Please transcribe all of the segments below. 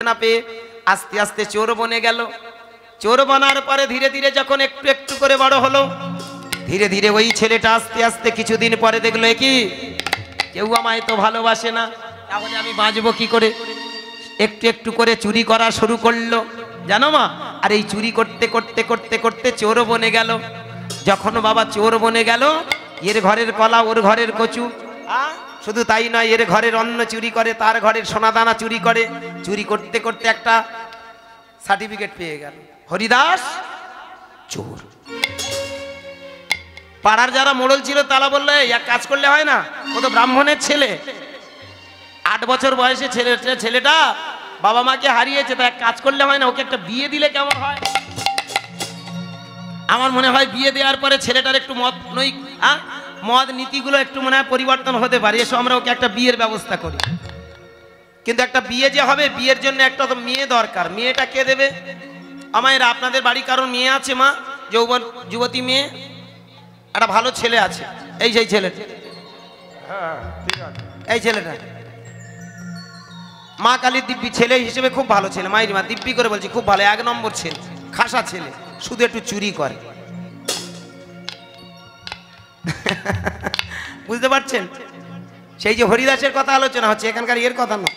না পেয়ে আস্তে আস্তে চোর বনে গেল। চোর বনার পরে ধীরে ধীরে যখন একটু একটু করে বড় হলো, ধীরে ধীরে ওই ছেলেটা আস্তে আস্তে কিছুদিন পরে দেখলো কি কেউ আমায় তো ভালোবাসে না, তাহলে আমি বাঁচবো কি করে। একটু একটু করে চুরি করা শুরু করলো, জানো মা। আর এই চুরি করতে করতে করতে করতে চোর বনে গেল। যখন বাবা চোর বনে গেল, এর ঘরের কলা ওর ঘরের কচু, শুধু তাই নয়, এর ঘরের অন্ন চুরি করে, তার ঘরের সোনাদানা চুরি করে। চুরি করতে করতে একটা সার্টিফিকেট পেয়ে গেল, হরিদাস চোর। পাড়ার যারা মোড়ল ছিল তারা বললো এক কাজ করলে হয় না, ও তো ব্রাহ্মণের ছেলে, 8 বছর বয়সে ছেলেটা বাবা মাকে হারিয়েছে, তা এক কাজ করলে হয় না, ওকে একটা বিয়ে দিলে কেমন হয়। আমার মনে হয় বিয়ে দেওয়ার পরে ছেলেটার একটু মদ নীতিগুলো একটু মনে হয় পরিবর্তন হতে পারে, এসো আমরা ওকে একটা বিয়ের ব্যবস্থা করি। কিন্তু একটা বিয়ে যে হবে, বিয়ের জন্য একটা তো মেয়ে দরকার। মেয়েটা কে দেবে? আমায় আপনাদের বাড়ি কারণ মেয়ে আছে মা, যৌবন যুবতী মেয়ে, একটা ভালো ছেলে আছে, এই সেই ছেলেটা, এই ছেলেটা মা কালীর দিব্যি ছেলে হিসেবে খুব ভালো ছেলে। মায়ের মা দিব্যি করে বলছি খুব ভালো, 1 নম্বর ছেলে, খাসা ছেলে, শুধু একটু চুরি করে। বুঝতে পারছেন? সেই যে হরিদাসের কথা আলোচনা হচ্ছে, এখানকার এর কথা না।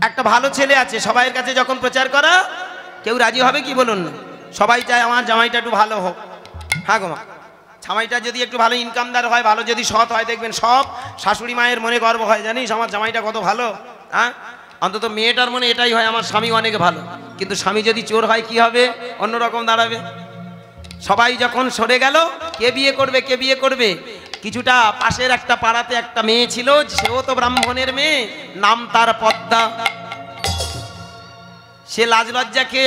একটা ভালো ছেলে আছে, সবাইয়ের কাছে যখন প্রচার করা, কেউ রাজি হবে কি বলুন না? সবাই চায় আমার জামাইটা একটু ভালো হোক। হ্যাঁ গো মা, জামাইটা যদি একটু ভালো ইনকামদার হয়, ভালো যদি সৎ হয়, দেখবেন সব শাশুড়ি মায়ের মনে গর্ব হয়, জানিস আমার জামাইটা কত ভালো। হ্যাঁ, অন্তত মেয়েটার মনে এটাই হয় আমার স্বামী অনেক ভালো। কিন্তু স্বামী যদি চোর হয় কি হবে? অন্যরকম দাঁড়াবে। সবাই যখন সরে গেল, কে বিয়ে করবে কে বিয়ে করবে, কিছুটা পাশের একটা পাড়াতে একটা মেয়ে ছিল, সেও তো ব্রাহ্মণের মেয়ে, নাম তার পদ্মা। সে লাজ লজ্জাকে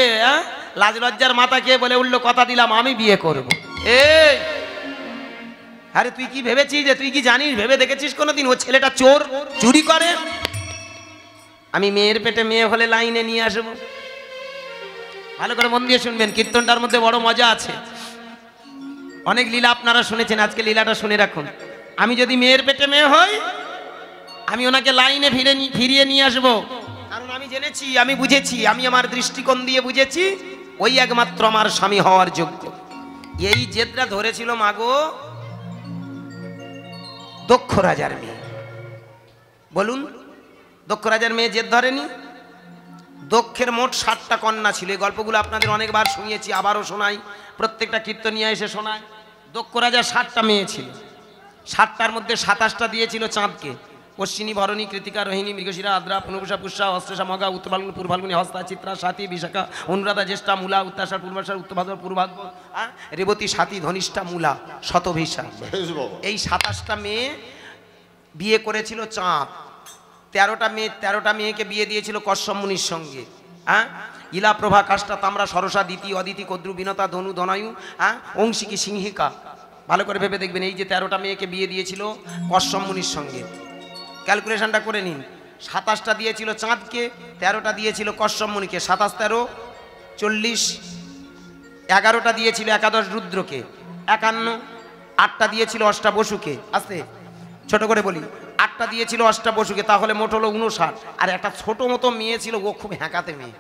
লাজ লজ্জার মাথা কে বলে উঠলো, কথা দিলাম আমি বিয়ে করব। এই আরে তুই কি ভেবেছিস, যে তুই কি জানিস, ভেবে দেখেছিস কোনোদিন ও ছেলেটা চোর, চুরি করে? আমি মেয়ের পেটে মেয়ে হলে লাইনে নিয়ে আসবো। ভালো করে মন দিয়ে শুনবেন, কীর্তনটার মধ্যে বড় মজা আছে। অনেক লীলা আপনারা শুনেছেন, আজকে লীলাটা শুনে রাখুন। আমি যদি মেয়ের পেটে মেয়ে হই, আমি ওনাকে লাইনে ফিরিয়ে নিয়ে আসবো। কারণ আমি জেনেছি, আমি বুঝেছি, আমি আমার দৃষ্টিকোণ দিয়ে বুঝেছি, ওই একমাত্র আমার স্বামী হওয়ার যোগ্য। এই জেদটা ধরেছিল মাগো দক্ষ রাজার মেয়ে। বলুন, দক্ষ রাজার মেয়ে জেদ ধরেনি? দক্ষের মোট 7টা কন্যা ছিল। এই গল্পগুলো আপনাদের অনেকবার শুনিয়েছি, আবারও শোনাই, প্রত্যেকটা কীর্তনিয়া এসে শোনায়। দক্ষ রাজার 7টা মেয়ে ছিল। 7টার মধ্যে 27টা দিয়েছিল চাঁদকে। অশ্বিনী, ভরণী, কৃতিকা, রোহিণী, মৃগশিরা, আদ্রা, পুনর্বসা, পুষ্যা, অশ্লেষা, মগা, উত্তর ফাল্গুনী, পূর্ব ফাল্গুনী, হস্তা, চিত্রা, সাথী, বিশাখা, অনুরাধা, জ্যেষ্ঠা, মূলা, উত্তাষাঢ়, পূর্বাষাঢ়, উত্তরভাদ্র, পূর্বাদ্র, রেবতী, সাথী, ধনিষ্ঠা, মূলা, শতভিষা। এই 27টা মেয়ে বিয়ে করেছিল চাঁদ। 13টা মেয়েকে বিয়ে দিয়েছিল কশ্যপ মুনির সঙ্গে। ইলা, প্রভা, কাষ্টা, তাম্রা, সরসা, দিতি, অদিতি, কদ্রু, বিনতা, ধনু, ধনায়ু, অংশিকি, সিংহিকা। ভালো করে ভেবে দেখবেন, এই যে 13টা মেয়েকে বিয়ে দিয়েছিল কশ্যপ মুনির সঙ্গে, ক্যালকুলেশনটা করে নিন। 27টা দিয়েছিল চাঁদকে, 13টা দিয়েছিল কশ্যপ মুনিকে, 27, 13, 40, 11টা দিয়েছিল একাদশ রুদ্রকে, 51, 8টা দিয়েছিল অষ্টা বসুকে। আস্তে ছোট করে বলি, 8টা দিয়েছিল অষ্টা বসুকে, তাহলে মোট হলো 59। আর একটা ছোট মতো মেয়ে ছিল, ও খুব হ্যাঁকাতে মেয়ে,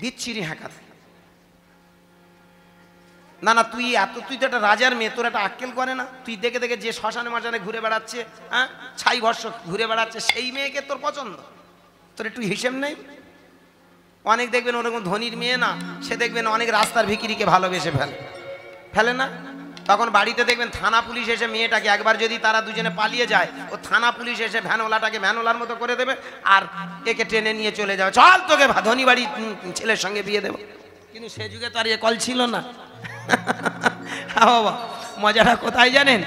বিচ্ছিরি হ্যাঁকাতে। না না, তুই তো একটা রাজার মেয়ে, তোর একটা আক্কেল করে না? তুই দেখে দেখে যে শ্মশানে মাশানে ঘুরে বেড়াচ্ছে, ছাই ভস্য ঘুরে বেড়াচ্ছে, সেই মেয়েকে তোর পছন্দ? তোর একটু হিসেব নেই? অনেক দেখবেন ওরকম ধনির মেয়ে না, সে দেখবেন অনেক রাস্তার ভিখিরিকে ভালোবেসে ফেলে না, তখন বাড়িতে দেখবেন থানা পুলিশ এসে মেয়েটাকে, একবার যদি তারা দুজনে পালিয়ে যায়, ও থানা পুলিশ এসে ভ্যানওয়ালাটাকে ভ্যানওয়ালার মতো করে দেবে, আর একে ট্রেনে নিয়ে চলে যাবে, চল তোকে ধনী বাড়ি ছেলের সঙ্গে বিয়ে দেবো। কিন্তু সে যুগে তো আর এ কল ছিল না। বাবা, মজাটা কোথায় জানেন?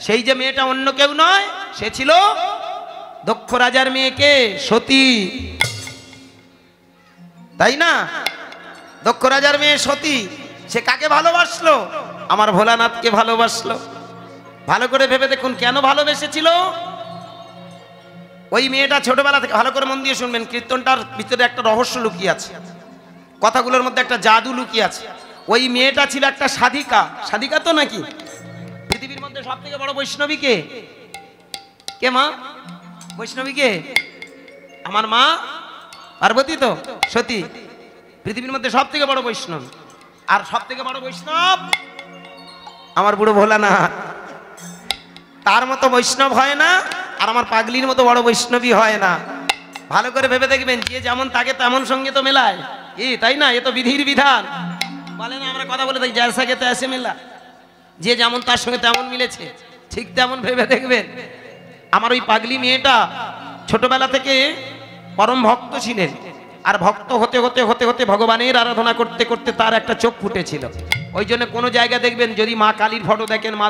সেই যে মেয়েটা অন্য কেউ নয়, সে ছিল দক্ষ রাজার মেয়েকে সতী, তাই না? দক্ষ রাজার মেয়ে সতী, সে কাকে ভালোবাসলো? আমার ভোলানাথকে ভালোবাসলো। ভালো করে ভেবে দেখুন কেন ভালোবেসেছিল। ওই মেয়েটা ছোটবেলা থেকে, ভালো করে মন দিয়ে শুনবেন, কীর্তনটার ভিতরে একটা রহস্য লুকিয়ে আছে, কথাগুলোর মধ্যে একটা জাদু লুকিয়ে আছে। ওই মেয়েটা ছিল একটা সাধিকা। সাধিকা তো নাকি পৃথিবীর মধ্যে সব থেকে বড় বৈষ্ণবী কে? কে মা? বৈষ্ণবী কে? আমার মা পার্বতী তো সতী পৃথিবীর মধ্যে সব থেকে বড় বৈষ্ণব, আর সব থেকে বড় বৈষ্ণব আমার বুড়ো ভোলানাথ। তার মতো বৈষ্ণব হয় না, আর আমার পাগলির মতো বড় বৈষ্ণবী হয় না। ভালো করে ভেবে দেখবেন, যে যেমন তাকে তেমন সঙ্গে তো মেলায়, তাই না? এ তো বিধির বিধান বলে না, আমরা কথা বলে থাকি জয়সাকে তো এসে মেলা, যে যেমন তার সঙ্গে তেমন মিলেছে, ঠিক তেমন ভেবে দেখবেন। আমার ওই পাগলি মেয়েটা ছোটবেলা থেকে পরম ভক্ত ছিলেন, আর ভক্ত হতে হতে হতে হতে ভগবানের আরাধনা করতে করতে তার একটা চোখ ফুটেছিল। ওই জন্য কোনো জায়গায় দেখবেন যদি মা কালীর ফটো দেখেন, মা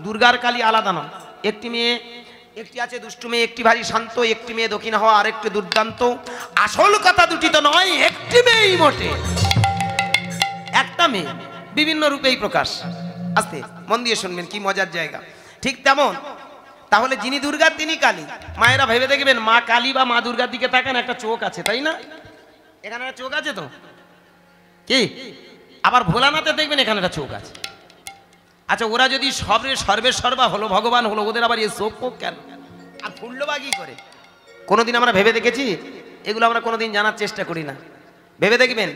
দুর্গার কালী আলাদা নয়। একটি মেয়ে, একটি আছে দুষ্টু মেয়ে, একটি ভারী শান্ত, একটি মেয়ে দক্ষিণ হওয়া, আর একটি দুর্দান্ত। আসল কথা দুটি তো নয়, একটি মেয়েই মোটে, একটা মেয়ে বিভিন্ন রূপেই প্রকাশ। আস্তে মন দিয়ে শুনবেন, কি মজার জায়গা। ঠিক তেমন তাহলে যিনি দুর্গা তিনি কালী। মায়েরা ভেবে দেখবেন, মা কালী বা মা দুর্গার দিকে তাকান, একটা চোখ আছে, তাই না? এখানে একটা চোখ আছে তো, কি? আবার ভোলানাথে দেখবেন এখানে একটা চোখ আছে। আচ্ছা, ওরা যদি সর্বে সর্বা হলো, ভগবান হলো, ওদের আবার এই চোখ কেন আর ফুললো বা কি করে? কোনোদিন আমরা ভেবে দেখেছি? এগুলো আমরা কোনোদিন জানার চেষ্টা করি না। ভেবে দেখবেন,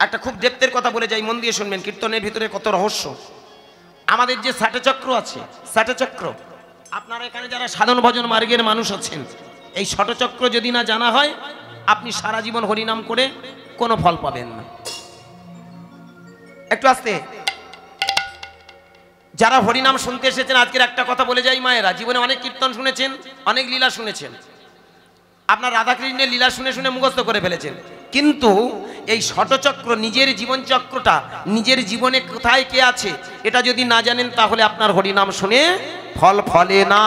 একটা খুব ডেপ্থের কথা বলে যাই, মন দিয়ে শুনবেন, কীর্তনের ভিতরে কত রহস্য। আমাদের যে ষাটচক্র আছে, ষাটচক্র, আপনারা এখানে যারা সাধন ভজন মার্গের মানুষ আছেন, এই ষটচক্র যদি না জানা হয়, আপনি সারা জীবন হরিনাম করে কোনো ফল পাবেন না। একটু আস্তে। যারা হরিনাম শুনতে এসেছেন, আজকের একটা কথা বলে যাই, মায়েরা জীবনে অনেক কীর্তন শুনেছেন, অনেক লীলা শুনেছেন, আপনার রাধাকৃষ্ণের লীলা শুনে শুনে মুখস্থ করে ফেলেছেন, কিন্তু এই ষটচক্র, নিজের জীবন চক্রটা, নিজের জীবনে কোথায় কে আছে, এটা যদি না জানেন, তাহলে আপনার হরিনাম শুনে ফল ফলে না।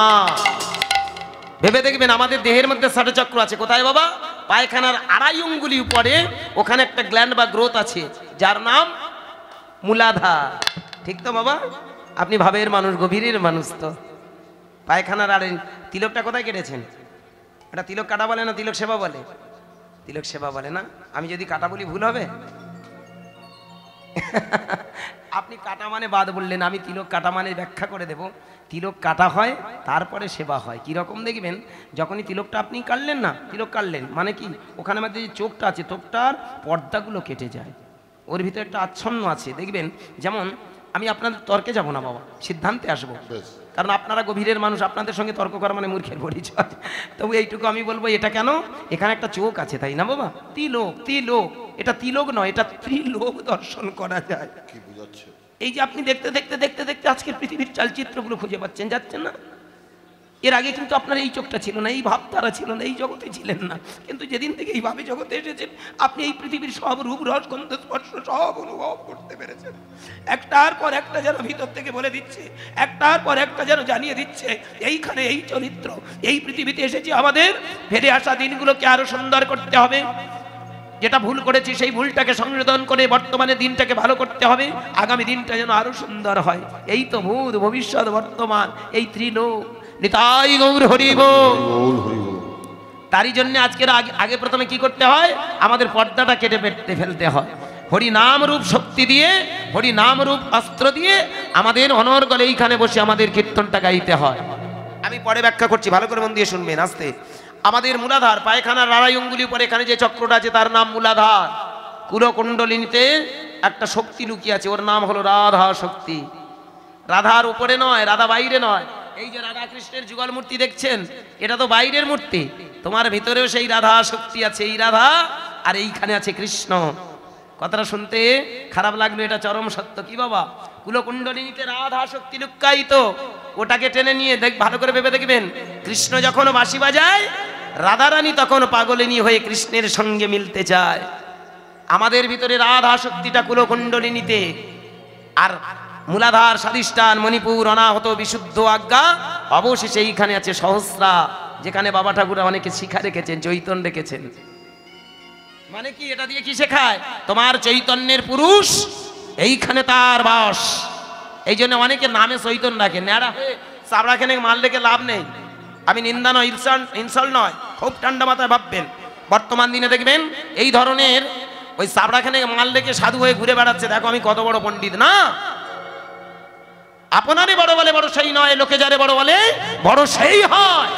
ভেবে দেখবেন, আমাদের দেহের মধ্যে ষটচক্র আছে কোথায় বাবা? পায়খানার আড়াই আঙ্গুলি উপরে, ওখানে একটা গ্ল্যান্ড বা গ্রোথ আছে, যার নাম মূলাধার। ঠিক তো বাবা? আপনি ভাবের মানুষ, গভীরের মানুষ তো। পায়খানার আড়াই, তিলকটা কোথায় কেটেছেন? এটা তিলক কাটা বলে না, তিলক সেবা বলে? তিলক সেবা বলে না? আমি যদি কাটা বলি ভুল হবে? আপনি কাটা মানে বাদ বললেন, আমি তিলক কাটা মানে ব্যাখ্যা করে দেব। তিলক কাটা হয়, তারপরে সেবা হয়। কীরকম দেখবেন, যখনই তিলকটা আপনি কাটলেন না, তিলক কাটলেন মানে কি, ওখানে মধ্যে যে চোখটা আছে, চোখটার পর্দাগুলো কেটে যায়, ওর ভিতরে একটা আচ্ছন্ন আছে। দেখবেন, যেমন আমি আপনাদের তর্কে যাব না বাবা, সিদ্ধান্তে আসবো, কারণ আপনারা গভীরের মানুষ, আপনাদের সঙ্গে তর্ক করা মানে মূর্খের পরিচয়। তবু এইটুকু আমি বলবো, এটা কেন? এখানে একটা চোখ আছে, তাই না বাবা? তিলক, তিলক, এটা তিলক নয়, এটা ত্রিলোক দর্শন করা যায়। কি বুঝাচ্ছে? এই যে আপনি দেখতে দেখতে দেখতে দেখতে আজকের পৃথিবীর চলচ্চিত্রগুলো খুঁজে পাচ্ছেন, যাচ্ছেন না? এর আগে কিন্তু আপনার এই চোখটা ছিল না, এই ভাবতারা ছিল না, এই জগতে ছিলেন না। কিন্তু যেদিন থেকে এইভাবে জগতে এসেছেন, আপনি এই পৃথিবীর সব রূপ, রস, গন্ধ, স্পর্শ সব অনুভব করতে পেরেছেন। একটার পর একটা যেন ভিতর থেকে বলে দিচ্ছে, একটার পর একটা যেন জানিয়ে দিচ্ছে, এইখানে এই চরিত্র, এই পৃথিবীতে এসেছি আমাদের ফিরে আসা দিনগুলোকে আরো সুন্দর করতে হবে। যেটা ভুল করেছি সেই ভুলটাকে সংশোধন করে বর্তমানে দিনটাকে ভালো করতে হবে, আগামী দিনটা যেন আরো সুন্দর হয়। এই তো ভূত, ভবিষ্যৎ, বর্তমান, এই ত্রিলোক। নিতাই গৌর হরি বল। তারই জন্য আজকের আগে প্রথমে কি করতে হয়? আমাদের পর্দাটা কেটে ফেলতে হয়। হরি নাম রূপ শক্তি দিয়ে, হরি নাম রূপ অস্ত্র দিয়ে আমাদের অনর্গল এইখানে বসে আমাদের কীর্তনটা গাইতে হয়। আমি পরে ব্যাখ্যা করছি, ভালো করে মন দিয়ে শুনবেন। আস্তে। আমাদের মূলাধার, পায়খানার আড়াই আঙ্গুলি উপরে এখানে যে চক্রটা আছে তার নাম মূলাধার। কুলকুণ্ডলিনীতে একটা শক্তি লুকিয়ে আছে, ওর নাম হলো রাধা শক্তি। রাধার উপরে নয়, রাধা বাইরে নয়। এই যে রাধা কৃষ্ণের যুগল মূর্তি দেখছেন, এটা তো বাইরের মূর্তি, তোমার ভিতরেও সেই রাধা শক্তি আছে। এই রাধা আর এইখানে আছে কৃষ্ণ। কথাটা শুনতে খারাপ লাগলো, এটা চরম সত্য। কি বাবা? কুলকুণ্ডলিনীতে রাধা শক্তি লুক্কায়িত, ওটাকে টেনে নিয়ে ভালো করে ভেবে দেখবেন, কৃষ্ণ যখন বাঁশি বাজায়, রাধারানী তখন পাগলিনী হয়ে কৃষ্ণের সঙ্গে মিলতে চায়। আমাদের ভিতরে রাধা শক্তিটা কুলকুণ্ডলিনীতে, আর মূলাধার, স্বাধিষ্ঠান, মণিপুর, অনাহত, বিশুদ্ধ আজ্ঞা, অবশেষে এইখানে আছে সহস্রা, যেখানে বাবা ঠাকুর অনেকে শিখা রেখেছেন, চৈতন্য রেখেছেন। মানে কি, এটা দিয়ে কি শেখায়? তোমার চৈতন্যের পুরুষ এইখানে তার বাস। এই জন্য অনেকে নামে চৈতন্য রাখে, ন্যাড়া হয়ে চাবড়াখানে মাল রেখে লাভ নেই। আমি নিন্দা নয়, ইনসাল্ট নয়, খুব ঠান্ডা মাথায় ভাববেন। বর্তমান দিনে দেখবেন এই ধরনের ওই চাবড়াখানে মাল রেখে সাধু হয়ে ঘুরে বেড়াচ্ছে, দেখো আমি কত বড় পণ্ডিত। না, আপনারে বড় বলে বড় সেই নয়, লোকে যারে বড় বলে বড় সেই হয়।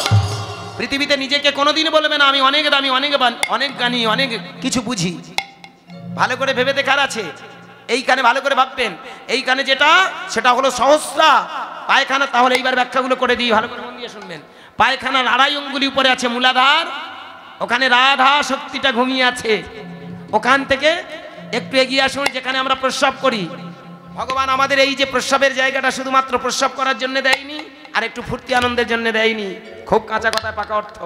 পৃথিবীতে নিজেকে কোনোদিন বলবে না আমি অনেক দামি, অনেক জ্ঞানী, অনেক কিছু বুঝি। ভালো করে ভেবে দেখার আছে। এইখানে ভালো করে ভাববেন, এইখানে যেটা সেটা হলো সহস্রা পায়খানা। তাহলে এইবার ব্যাখ্যাগুলো করে দিই, ভালো করে মন দিয়ে শুনবেন। পায়খানার আড়াই অঙ্গুলি উপরে আছে মূলাধার, ওখানে রাধা শক্তিটা ঘুমিয়ে আছে। ওখান থেকে একটু এগিয়ে আসুন, যেখানে আমরা প্রস্রাব করি। ভগবান আমাদের এই যে প্রস্রাবের জায়গাটা শুধুমাত্র প্রস্রাব করার জন্য দেয়নি, আর একটু ফুর্তি আনন্দের জন্য দেয়নি। খুব কাঁচা কথায় পাকা অর্থ।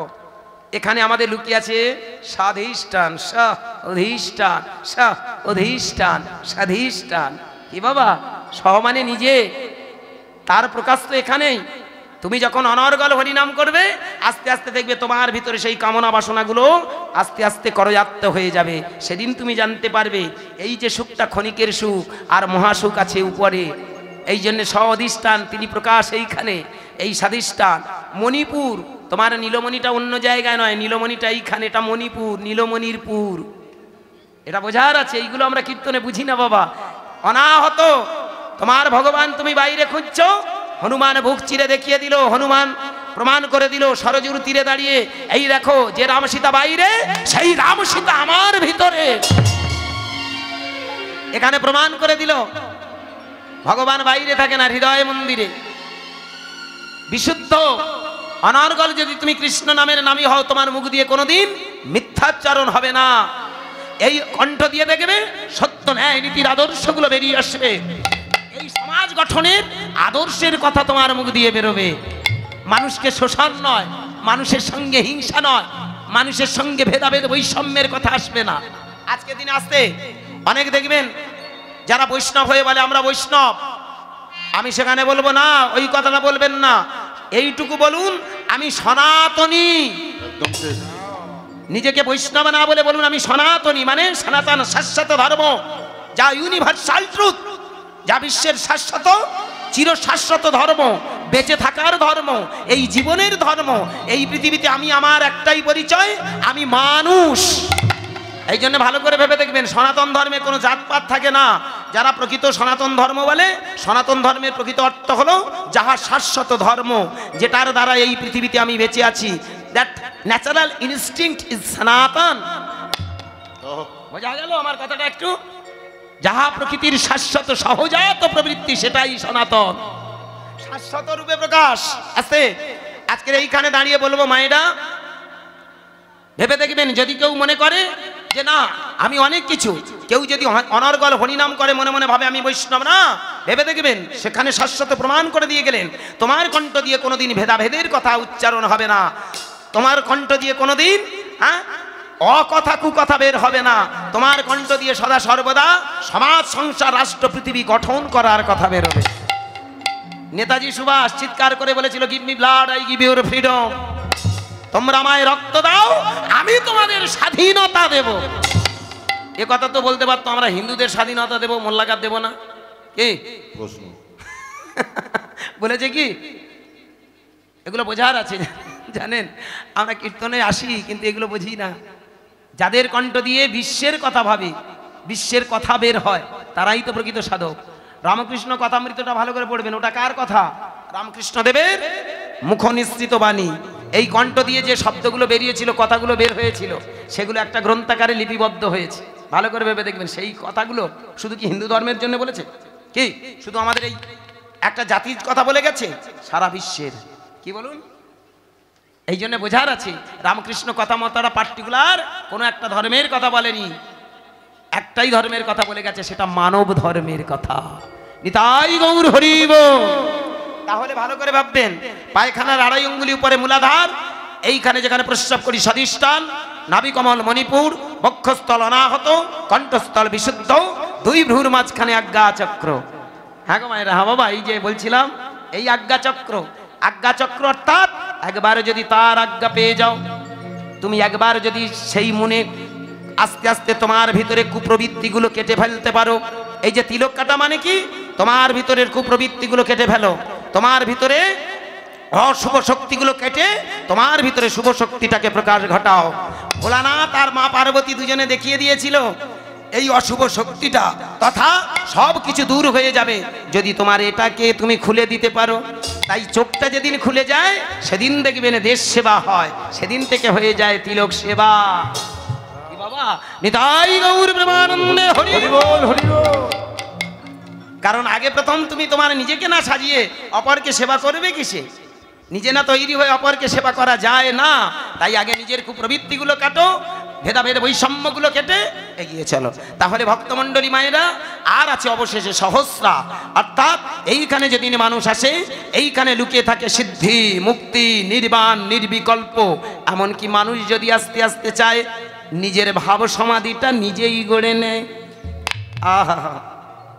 এখানে আমাদের লুকিয়ে আছে স্বাধিষ্ঠান, অধিষ্ঠান, অধিষ্ঠান, স্বাধিষ্ঠান। কি বাবা, সহ মানে নিজে, তার প্রকাশ তো এখানেই। তুমি যখন অনর্গল হরিনাম করবে, আস্তে আস্তে দেখবে তোমার ভিতরে সেই কামনা বাসনাগুলো আস্তে আস্তে করজাত হয়ে যাবে। সেদিন তুমি জানতে পারবে এই যে সুখটা ক্ষণিকের সুখ, আর মহাসুখ আছে উপরে। এই জন্য স্ব-অধিষ্ঠান, তিনি প্রকাশ এইখানে, এই স্বাধিষ্ঠান। মণিপুর, তোমার নীলমণিটা অন্য জায়গায় নয়, নীলমণিটা এইখানে, এটা মণিপুর, নীলমণির পুর। এটা বোঝার আছে, এইগুলো আমরা কীর্তনে বুঝি না বাবা। অনাহত তোমার ভগবান তুমি বাইরে খুঁজছো, হনুমান বুক চিরে দেখিয়ে দিল, হনুমান প্রমাণ করে দিল সরজুর তীরে দাঁড়িয়ে, এই দেখো যে রাম সীতা বাইরে, সেই রাম সীতা আমার ভিতরে। এখানে প্রমাণ করে দিল ভগবান বাইরে থাকে না, হৃদয় মন্দিরে। বিশুদ্ধ অনর্গল যদি তুমি কৃষ্ণ নামের নামী হও, তোমার মুখ দিয়ে কোনোদিন মিথ্যাচারণ হবে না। এই কণ্ঠ দিয়ে দেখবে সত্য ন্যায় নীতির আদর্শগুলো বেরিয়ে আসবে। এই সমাজ গঠনের আদর্শের কথা তোমার মুখ দিয়ে বেরোবে। মানুষকে শোষণ নয়, মানুষের সঙ্গে হিংসা নয়, মানুষের সঙ্গে ভেদাভেদ বৈষম্যের কথা আসবে না। আজকে দিনে আসতে অনেক দেখবেন যারা বৈষ্ণব হয়ে বলে আমরা বৈষ্ণব। আমি সেখানে বলবো না, ওই কথাটা বলবেন না, এইটুকু বলুন আমি সনাতনী। নিজেকে বৈষ্ণব না বলে বলুন আমি সনাতনী, মানে সনাতন শাশ্বত ধর্ম, যা ইউনিভার্সাল ট্রুথ, যা বিশ্বের শাশ্বত চির শাশ্বত ধর্ম, বেঁচে থাকার ধর্ম, এই জীবনের ধর্ম। এই পৃথিবীতে আমি আমার একটাই পরিচয়, আমি মানুষ। এই জন্য ভালো করে ভেবে দেখবেন, সনাতন ধর্মে কোনো জাতপাত থাকে না। যারা প্রকৃত সনাতন ধর্ম বলে, সনাতন ধর্মের প্রকৃত অর্থ হলো যাহা শাশ্বত ধর্ম, যেটার দ্বারা এই পৃথিবীতে আমি বেঁচে আছি। দ্যাট ন্যাচারাল ইনস্টিংক্ট ইজ সনাতন। বোঝা গেল আমার কথাটা একটু? যাহা প্রকৃতির শাশ্বত সহজাত প্রবৃত্তি, সেটাই সনাতন, শাশ্বত রূপে প্রকাশ আছে। আজকের এইখানে দাঁড়িয়ে বলবো মায়েরা, ভেবে দেখবেন যদি কেউ মনে করে যে না আমি অনেক কিছু, কেউ যদি অনর্গল হরিনাম করে মনে মনে ভাবে আমি বৈষ্ণব না, ভেবে দেখবেন সেখানে শাশ্বত প্রমাণ করে দিয়ে গেলেন তোমার কণ্ঠ দিয়ে কোনোদিন ভেদাভেদের কথা উচ্চারণ হবে না, তোমার কণ্ঠ দিয়ে কোনোদিন অকথা কুকথা বের হবে না, তোমার কণ্ঠ দিয়ে সদা সর্বদা সমাজ সংসার রাষ্ট্র পৃথিবী গঠন করার কথা বেরোবে। নেতাজি সুভাষ চিৎকার করে বলেছিল, give me blood I give your freedom. তোমরা আমায় রক্ত দাও, আমি তোমাদের স্বাধীনতা দেব। এ কথা তো বলতে পারতো, আমরা হিন্দুদের স্বাধীনতা দেব, মোল্লাকার দেব না। কি প্রশ্ন বলেছে কি? এগুলো বোঝার আছে জানেন, আমরা কীর্তনে আসি কিন্তু এগুলো বুঝি না। যাদের কণ্ঠ দিয়ে বিশ্বের কথা ভাবি, বিশ্বের কথা বের হয়, তারাই তো প্রকৃত সাধক। রামকৃষ্ণ কথামৃতটা ভালো করে পড়বেন, ওটা কার কথা? রামকৃষ্ণ দেবের মুখ নিঃসৃত বাণী। এই কণ্ঠ দিয়ে যে শব্দগুলো বেরিয়েছিল, কথাগুলো বের হয়েছিল, সেগুলো একটা গ্রন্থাকারে লিপিবদ্ধ হয়েছে। ভালো করে ভেবে দেখবেন, সেই কথাগুলো শুধু কি হিন্দু ধর্মের জন্য বলেছে? কি শুধু আমাদের এই একটা জাতির কথা বলে গেছে? সারা বিশ্বের। কি বলুন? এই জন্য বোঝার আছে, রামকৃষ্ণ কথা মতারা পার্টিকুলার কোনো একটা ধর্মের কথা বলেনি, একটাই ধর্মের কথা বলে গেছে, সেটা মানব ধর্মের কথা। নিতাই গৌর হরি বল। তাহলে ভালো করে ভাববেন, পায়খানার আড়াই অঙ্গুলি উপরে মূলাধার, এইখানে যেখানে প্রস্রাব করি স্বাধিষ্ঠান, নাভিকমল মণিপুর, বক্ষস্থল অনাহত, কণ্ঠস্থল বিশুদ্ধ, দুই ভ্রুর মাঝখানে আজ্ঞা চক্র। হ্যাঁ গো মায়েরা, হ্যাঁ বাবা, এই যে বলছিলাম এই আজ্ঞা চক্র। আজ্ঞা চক্র অর্থাৎ একবার যদি তার আজ্ঞা পেয়ে যাও, তুমি একবার যদি সেই মনে আস্তে আস্তে তোমার ভিতরে কুপ্রবৃত্তিগুলো কেটে ফেলতে পারো। এই যে তিলক কাটা মানে কি? তোমার ভিতরের কুপ্রবৃত্তিগুলো কেটে ফেলো, তোমার ভিতরে অশুভ শক্তিগুলো কেটে তোমার ভিতরে শুভ শক্তিটাকে প্রকাশ ঘটাও। ভোলানাথ আর মা পার্বতী দুজনে দেখিয়ে দিয়েছিল এই অশুভ শক্তিটা তথা সব কিছু দূর হয়ে যাবে যদি তোমার এটাকে তুমি খুলে দিতে পারো। তাই চোখটা যেদিন খুলে যায় সেদিন দেখবেন দেশ সেবা হয়, সেদিন থেকে হয়ে যায় তিলক সেবা। কি বাবা, নিতাই গৌর প্রেমানন্দে হরি বল, হরি বল। কারণ আগে প্রথম তুমি তোমার নিজেকে না সাজিয়ে অপরকে সেবা করবে কিসে? নিজে না তৈরি হয়ে অপরকে সেবা করা যায় না। তাই আগে নিজের কুপ্রবৃত্তিগুলো কাটো, ভেদাভেদ বৈষম্যগুলো কেটে এগিয়ে চলো। তাহলে ভক্তমণ্ডলী মায়েরা, আর আছে অবশেষে সহস্রা, অর্থাৎ এইখানে যেদিন মানুষ আসে এইখানে লুকিয়ে থাকে সিদ্ধি, মুক্তি, নির্বাণ, নির্বিকল্প। এমনকি মানুষ যদি আস্তে আস্তে চায় নিজের ভাব সমাধিটা নিজেই গড়ে নেয়। আহা,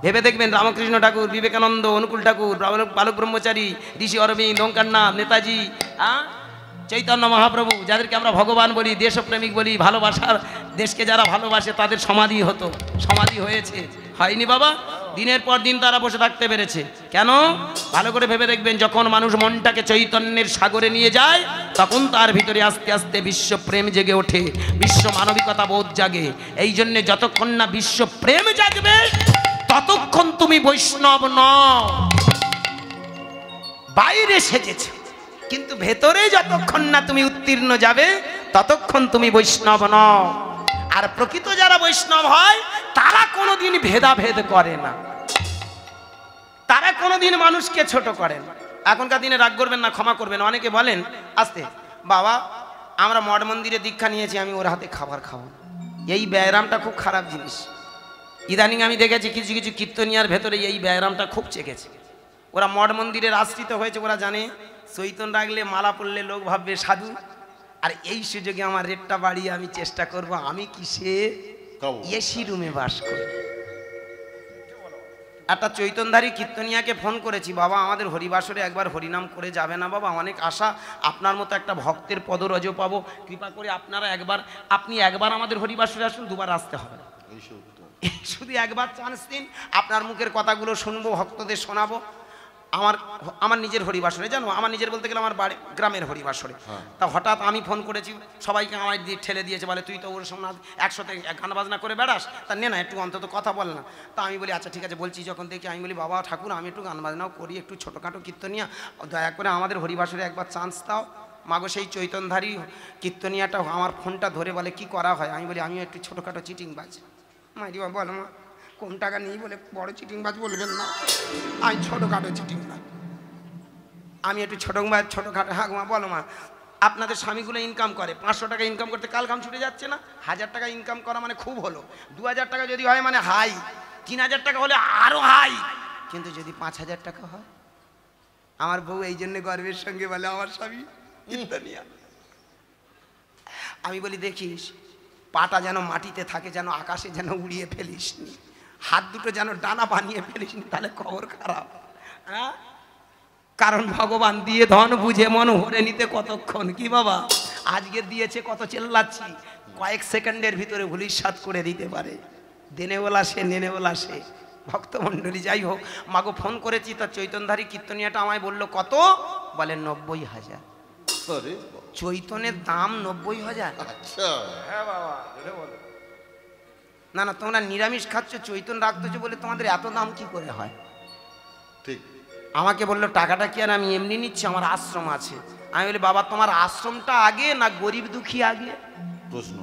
ভেবে দেখবেন রামকৃষ্ণ ঠাকুর, বিবেকানন্দ, অনুকূল ঠাকুর, বালক ব্রহ্মচারী, ঋষি অরবিন্দ, ওঙ্কারনাথ, নেতাজি, চৈতন্য মহাপ্রভু, যাদেরকে আমরা ভগবান বলি, দেশপ্রেমিক বলি, ভালোবাসার দেশকে যারা ভালোবাসে তাদের সমাধি হতো, সমাধি হয়েছে, হয়নি বাবা? দিনের পর দিন তারা বসে থাকতে পেরেছে কেন? ভালো করে ভেবে দেখবেন, যখন মানুষ মনটাকে চৈতন্যের সাগরে নিয়ে যায় তখন তার ভিতরে আস্তে আস্তে বিশ্বপ্রেম জেগে ওঠে, বিশ্ব মানবিকতা বোধ জাগে। এই জন্যে যতক্ষণ না বিশ্বপ্রেম জাগবে ততক্ষণ তুমি বৈষ্ণব নও। বাইরে সেজেছে কিন্তু ভেতরে যতক্ষণ না তুমি উত্তীর্ণ যাবে ততক্ষণ তুমি বৈষ্ণব নও। আর প্রকৃত যারা বৈষ্ণব হয় তারা কোনোদিন ভেদাভেদ করে না, তারা কোনোদিন মানুষকে ছোট করে না। এখনকার দিনে রাগ করবেন না, ক্ষমা করবেন। অনেকে বলেন আস্তে, বাবা আমরা মঠ মন্দিরে দীক্ষা নিয়েছি, আমি ওর হাতে খাবার খাবো। এই ব্যায়ামটা খুব খারাপ জিনিস। ইদানিং আমি দেখেছি কিছু কিছু কীর্তনিয়ার ভেতরে এই ব্যায়ামটা খুব চেকেছে। ওরা মঠ মন্দিরের আশ্রিত হয়েছে, ওরা জানে চৈতন রাখলে, মালা পড়লে লোক ভাববে সাধু। আর এই সুযোগে আমার রেটটা বাড়িয়ে আমি চেষ্টা করব আমি কিসে এসি রুমে বাস করি। একটা চৈতনধারী কীর্তনিয়াকে ফোন করেছি, বাবা আমাদের হরিবাসরে একবার হরিনাম করে যাবে না বাবা? অনেক আশা, আপনার মতো একটা ভক্তের পদরজ পাবো, কৃপা করে আপনারা আপনি একবার আমাদের হরিবাসরে আসুন, দুবার আসতে হবে না, শুধু একবার চান্স দিন, আপনার মুখের কথাগুলো শুনবো, ভক্তদের শোনাবো। আমার নিজের হরিবাসরে, জানো আমার নিজের বলতে গেলে আমার বাড়ি গ্রামের হরিবাসরে। তা হঠাৎ আমি ফোন করেছি, সবাইকে আমায় দিয়ে ঠেলে দিয়েছে, বলে তুই তো ওর সঙ্গে একসাথে গান বাজনা করে বেড়াস, তা নে না একটু অন্তত কথা বল না। তা আমি বলি আচ্ছা ঠিক আছে বলছি। যখন দেখি আমি বলি, বাবা ঠাকুর আমি একটু গান বাজনাও করি, একটু ছোটোখাটো কীর্তনিয়া, দয়া করে আমাদের হরিবাসরে একবার চান্স দাও। মাগো সেই চৈতনধারী কীর্তনিয়াটা আমার ফোনটা ধরে বলে কি করা হয়? আমি বলি আমিও একটু ছোটোখাটো চিটিং বাজ। মাইরিমা বলো মা কম টাকা নেই বলে বড় চিটিং বাজ বলবেন না, আমি ছোটোখাটো চিটিং বাজ, আমি একটু ছোটোখাটো। হ্যাঁ মা বলো মা, আপনাদের স্বামীগুলো ইনকাম করে 500 টাকা ইনকাম করতে কাল ঘাম ছুটে যাচ্ছে না? 1000 টাকা ইনকাম করা মানে খুব হলো, 2000 টাকা যদি হয় মানে হাই, 3000 টাকা হলে আরো হাই, কিন্তু যদি 5000 টাকা হয়? আমার বউ এই জন্য গর্বের সঙ্গে বলে আমার স্বামী কীর্তনিয়া। আমি বলি দেখিস পাটা যেন মাটিতে থাকে, যেন আকাশে যেন উড়িয়ে ফেলিস নি, হাত দুটো যেন ডানা বানিয়ে ফেলিস নি, তাহলে খবর খারাপ। হ্যাঁ, কারণ ভগবান দিয়ে ধন বুঝে মন ভরে নিতে কতক্ষণ। কি বাবা আজকে দিয়েছে কত চেল্লাচ্ছি, কয়েক সেকেন্ডের ভিতরে ভুলিস্বাদ করে দিতে পারে। দেনেওয়ালা সে নেনেওয়ালা সে। ভক্তমণ্ডলী যাই হোক, মাগো ফোন করেছি, তার চৈতনধারী কীর্তনিয়াটা আমায় বললো কত, বলে 90,000। চৈতনের দাম 90,000? হ্যাঁ বাবা না না, তোমরা নিরামিষ খাচ্ছ, চৈতন রাখতেছো বলে তোমাদের এত দাম কি করে হয়? ঠিক। আমাকে বললো টাকাটা কি আর আমি এমনি নিচ্ছি, আমার আশ্রম আছে। আমি বলি বাবা তোমার আশ্রমটা আগে না গরিব দুঃখী আগে? প্রশ্ন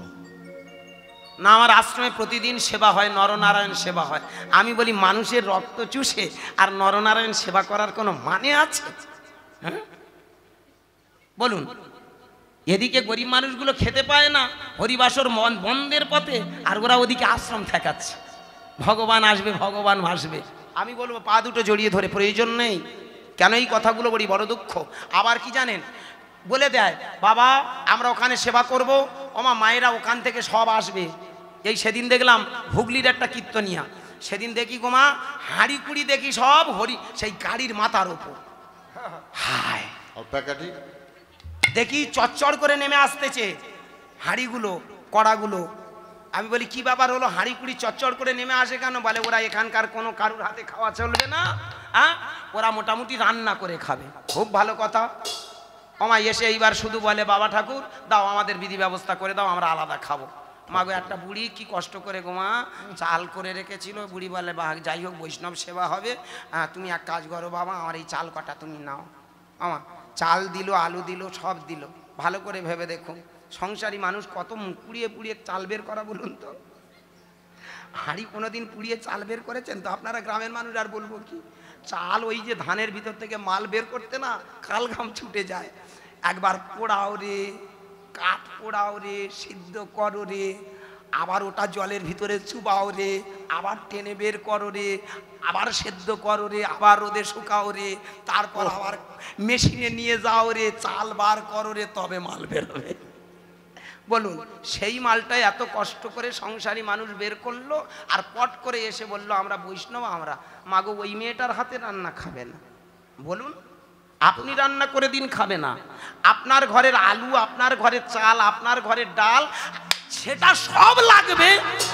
না, আমার আশ্রমে প্রতিদিন সেবা হয়, নরনারায়ণ সেবা হয়। আমি বলি মানুষের রক্ত চুষে আর নরনারায়ণ সেবা করার কোনো মানে আছে? হ্যাঁ বলুন, এদিকে গরিব মানুষগুলো খেতে পায় না হরিবাসর বন্ধের পথে, আর ওরা ওদিকে আশ্রম ঠেকাচ্ছে। ভগবান আসবে, ভগবান ভাসবে। আমি বলবো পা দুটো জড়িয়ে ধরে, প্রয়োজন নেই। কেন এই কথাগুলো বলি, বড় দুঃখ। আবার কি জানেন, বলে দেয় বাবা আমরা ওখানে সেবা করব, ওমা মায়েরা ওখান থেকে সব আসবে। এই সেদিন দেখলাম হুগলির একটা কীর্তনিয়া, সেদিন দেখি গোমা হাঁড়ি কুড়ি দেখি সব হরি সেই গাড়ির মাথার ওপর, হায় দেখি চচ্চড় করে নেমে আসতেছে হাঁড়িগুলো, কড়াগুলো। আমি বলি কি ব্যাপার হলো, হাঁড়ি কুড়ি চচ্চড় করে নেমে আসে কেন? বলে ওরা এখানকার কোনো কারুর হাতে খাওয়া চলবে না, হ্যাঁ ওরা মোটামুটি রান্না করে খাবে। খুব ভালো কথা। আমায় এসে এইবার শুধু বলে বাবা ঠাকুর দাও আমাদের বিধি ব্যবস্থা করে দাও, আমরা আলাদা খাবো। মাগো একটা বুড়ি কি কষ্ট করে গোমা চাল করে রেখেছিল, বুড়ি বলে বা যাই হোক বৈষ্ণব সেবা হবে, তুমি এক কাজ করো বাবা আমার এই চাল কটা তুমি নাও। আমার চাল দিল, আলু দিল, সব দিল। ভালো করে ভেবে দেখুন, সংসারী মানুষ কত মুখ পুড়িয়ে পুড়িয়ে চাল বের করা বলুন তো। হাঁড়ি কোনোদিন পুড়িয়ে চাল বের করেছেন তো? আপনারা গ্রামের মানুষ, আর বলবো কি। চাল ওই যে ধানের ভিতর থেকে মাল বের করতে না কাল ঘাম ছুটে যায়। একবার পোড়াও রে, কাঠ পোড়াও রে, সিদ্ধ করো রে, আবার ওটা জলের ভিতরে চুবাও রে, আবার টেনে বের করো রে, আবার সেদ্ধ করো রে, আবার রোদে শুকাও রে, তারপর আবার মেশিনে নিয়ে যাও রে, চাল বার করো রে, তবে মাল বেরোবে। বলুন, সেই মালটাই এত কষ্ট করে সংসারী মানুষ বের করলো, আর পট করে এসে বললো আমরা বৈষ্ণব, আমরা মাগো ওই মেয়েটার হাতে রান্না খাবে না। বলুন, আপনি রান্না করে দিন, খাবে না। আপনার ঘরের আলু, আপনার ঘরের চাল, আপনার ঘরের ডাল, সেটা সব লাগবে,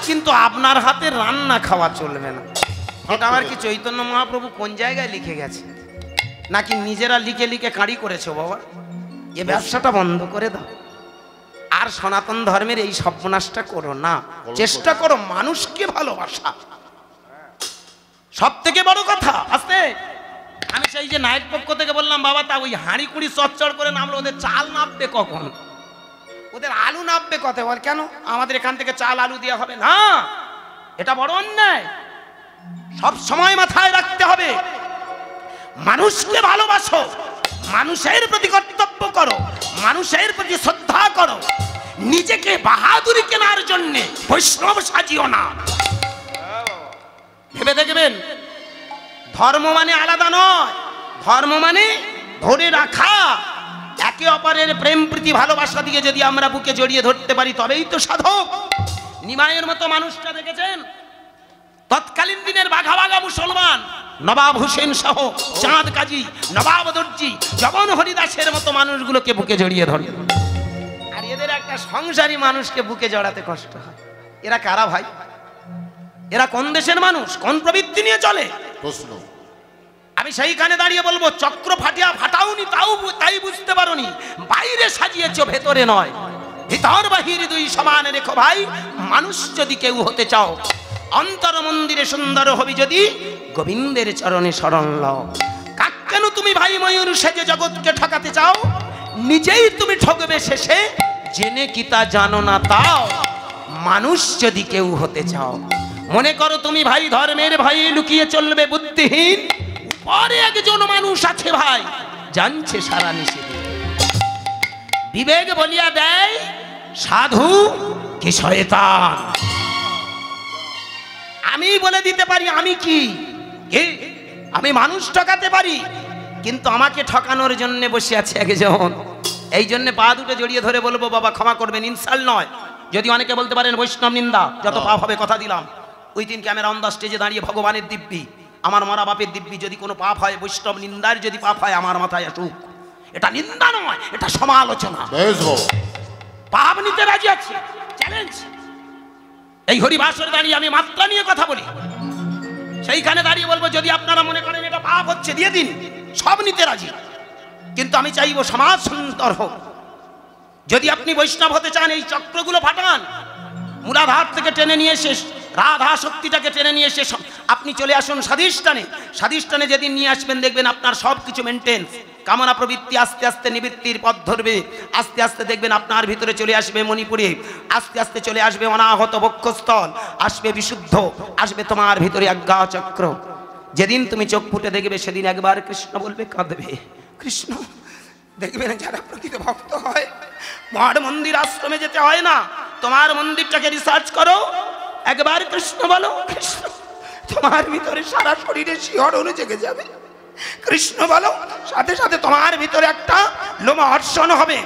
কিন্তু আপনার হাতে রান্না খাওয়া চলবে না। এটা আমার কি চৈতন্য মহাপ্রভু কোন জায়গায় লিখে গেছে, নাকি নিজেরা লিখে লিখে কাঁড়ি করেছো? বাবা, এ ব্যবসাটা বন্ধ করে দাও, আর সনাতন ধর্মের এই সর্বনাশটা করো না। চেষ্টা করো মানুষকে ভালোবাসা, সব থেকে বড় কথা। আস্তে, আমি সেই যে নায়ের পক্ষ থেকে বললাম, বাবা তা ওই হাঁড়ি কুড়ি চচ্চড় করে নামলো, ওদের চাল নামবে কখন, ওদের আলু নামবে কত? বল কেন আমাদের এখান থেকে চাল আলু দেওয়া হবে না? এটা বড় অন্যায়। সব সময় মাথায় রাখতে হবে, মানুষকে ভালোবাসো, মানুষের প্রতি কর্তব্য করো, মানুষের প্রতি শ্রদ্ধা করো। নিজেকে বাহাদুরি কেনার জন্য বৈষ্ণব সাজিও না। ভেবে দেখবেন, ধর্ম মানে আলাদা নয়, ধর্ম মানে ধরে রাখা। একে অপরের প্রেম প্রীতি ভালোবাসা দিয়ে যদি আমরা বুকে জড়িয়ে ধরতে পারি, তবেই তো সাধক। নিমাইয়ের মতো মানুষটা দেখেছেন, তৎকালীন দিনের বাঘা বাঘা মুসলমান, নবাব হোসেন সহ চাঁদ কাজী, নবাব দর্জি, জগন হরিদাসের মতো মানুষগুলোকে বুকে জড়িয়ে ধরে। আর এদের একটা সংসারী মানুষকে বুকে জড়াতে কষ্ট হয়। এরা কারা ভাই? এরা কোন দেশের মানুষ, কোন প্রবৃত্তি নিয়ে চলে? প্রশ্ন। আমি সেইখানে দাঁড়িয়ে বলবো, চক্র ফাটিয়া ফাটাওনি, তাই বুঝতে পারোনি। বাইরে সাজিয়েছ, ভেতরে নয়। ভিতর বাহির দুই সমান রেখো ভাই। মানুষ যদি কেউ হতে চাও, অন্তর মন্দিরে সুন্দর হবি যদি, গোবিন্দের চরণে শরণ লও। কাক কেন তুমি ভাই ময়ূর সেজে জগৎকে ঠকাতে চাও? নিজেই তুমি ঠকবে শেষে, জেনে কি তা জানো না তাও। মানুষ যদি কেউ হতে চাও, মনে করো তুমি ভাই ধর্মের ভাই লুকিয়ে চলবে বুদ্ধিহীন, পরে একজন মানুষ আছে ভাই জানছে সারা নিষেধ। বিবেক বলিয়া দেয় সাধু কি শয়তান। আমি বলে দিতে পারি আমি কি, আমি মানুষ ঠকাতে পারি, কিন্তু আমাকে ঠকানোর জন্য বসে আছে একজন। এই জন্য পা দুটো জড়িয়ে ধরে বলবো, বাবা ক্ষমা করবেন, ইনসাল নয়। যদি অনেকে বলতে পারেন বৈষ্ণব নিন্দা, যত পাপ হবে কথা দিলাম। ওই দিন ক্যামেরা অন দ্য স্টেজে দাঁড়িয়ে ভগবানের দিব্যি, আমার মরা বাপের দিব্যি, যদি কোনো পাপ হয়, বৈষ্ণব নিন্দার যদি পাপ হয়, আমার মাথায় আসুক। এটা নিন্দা নয়, এটা সমালোচনা। পাপ নিতে রাজি আছে, চ্যালেঞ্জ। এই হরিবাসরে দাঁড়িয়ে আমি মাত্রা নিয়ে কথা বলি, সেইখানে দাঁড়িয়ে বলবো, যদি আপনারা মনে করেন এটা পাপ হচ্ছে, দিয়ে দিন, সব নিতে রাজি। কিন্তু আমি চাইবো সমাজ সুন্দর হোক। যদি আপনি বৈষ্ণব হতে চান, এই চক্রগুলো ফাটান, মূলাধার থেকে টেনে নিয়ে এসে, রাধা শক্তিটাকে টেনে নিয়ে এসে আপনি চলে আসুন স্বাধিষ্ঠানে। স্বাধিষ্ঠানে যেদিন নিয়ে আসবেন, দেখবেন আপনার সব কিছু মেনটেন্স, কামনা প্রবৃত্তি আস্তে আস্তে নিবৃত্তির পথ ধরবে। আস্তে আস্তে দেখবেন আপনার ভিতরে চলে আসবে মণিপুরে, আস্তে আস্তে চলে আসবে অনাহত বক্ষস্থল, আসবে বিশুদ্ধ, আসবে তোমার ভিতরে আজ্ঞা চক্র। যেদিন তুমি চোখ ফুটে দেখবে, সেদিন একবার কৃষ্ণ বলবে, কাঁদবে কৃষ্ণ। দেখবেন যারা প্রকৃত ভক্ত হয়, মঠ মন্দির আশ্রমে যেতে হয় না, তোমার মন্দিরটাকে রিসার্চ করো, একবার কৃষ্ণ বলো, কৃষ্ণ, তোমার ভিতরে সারা শরীরে শিহরণ জেগে যাবে। কৃষ্ণ বলো, সাথে সাথে তোমার ভিতরে একটা লোমহর্ষণ হবে।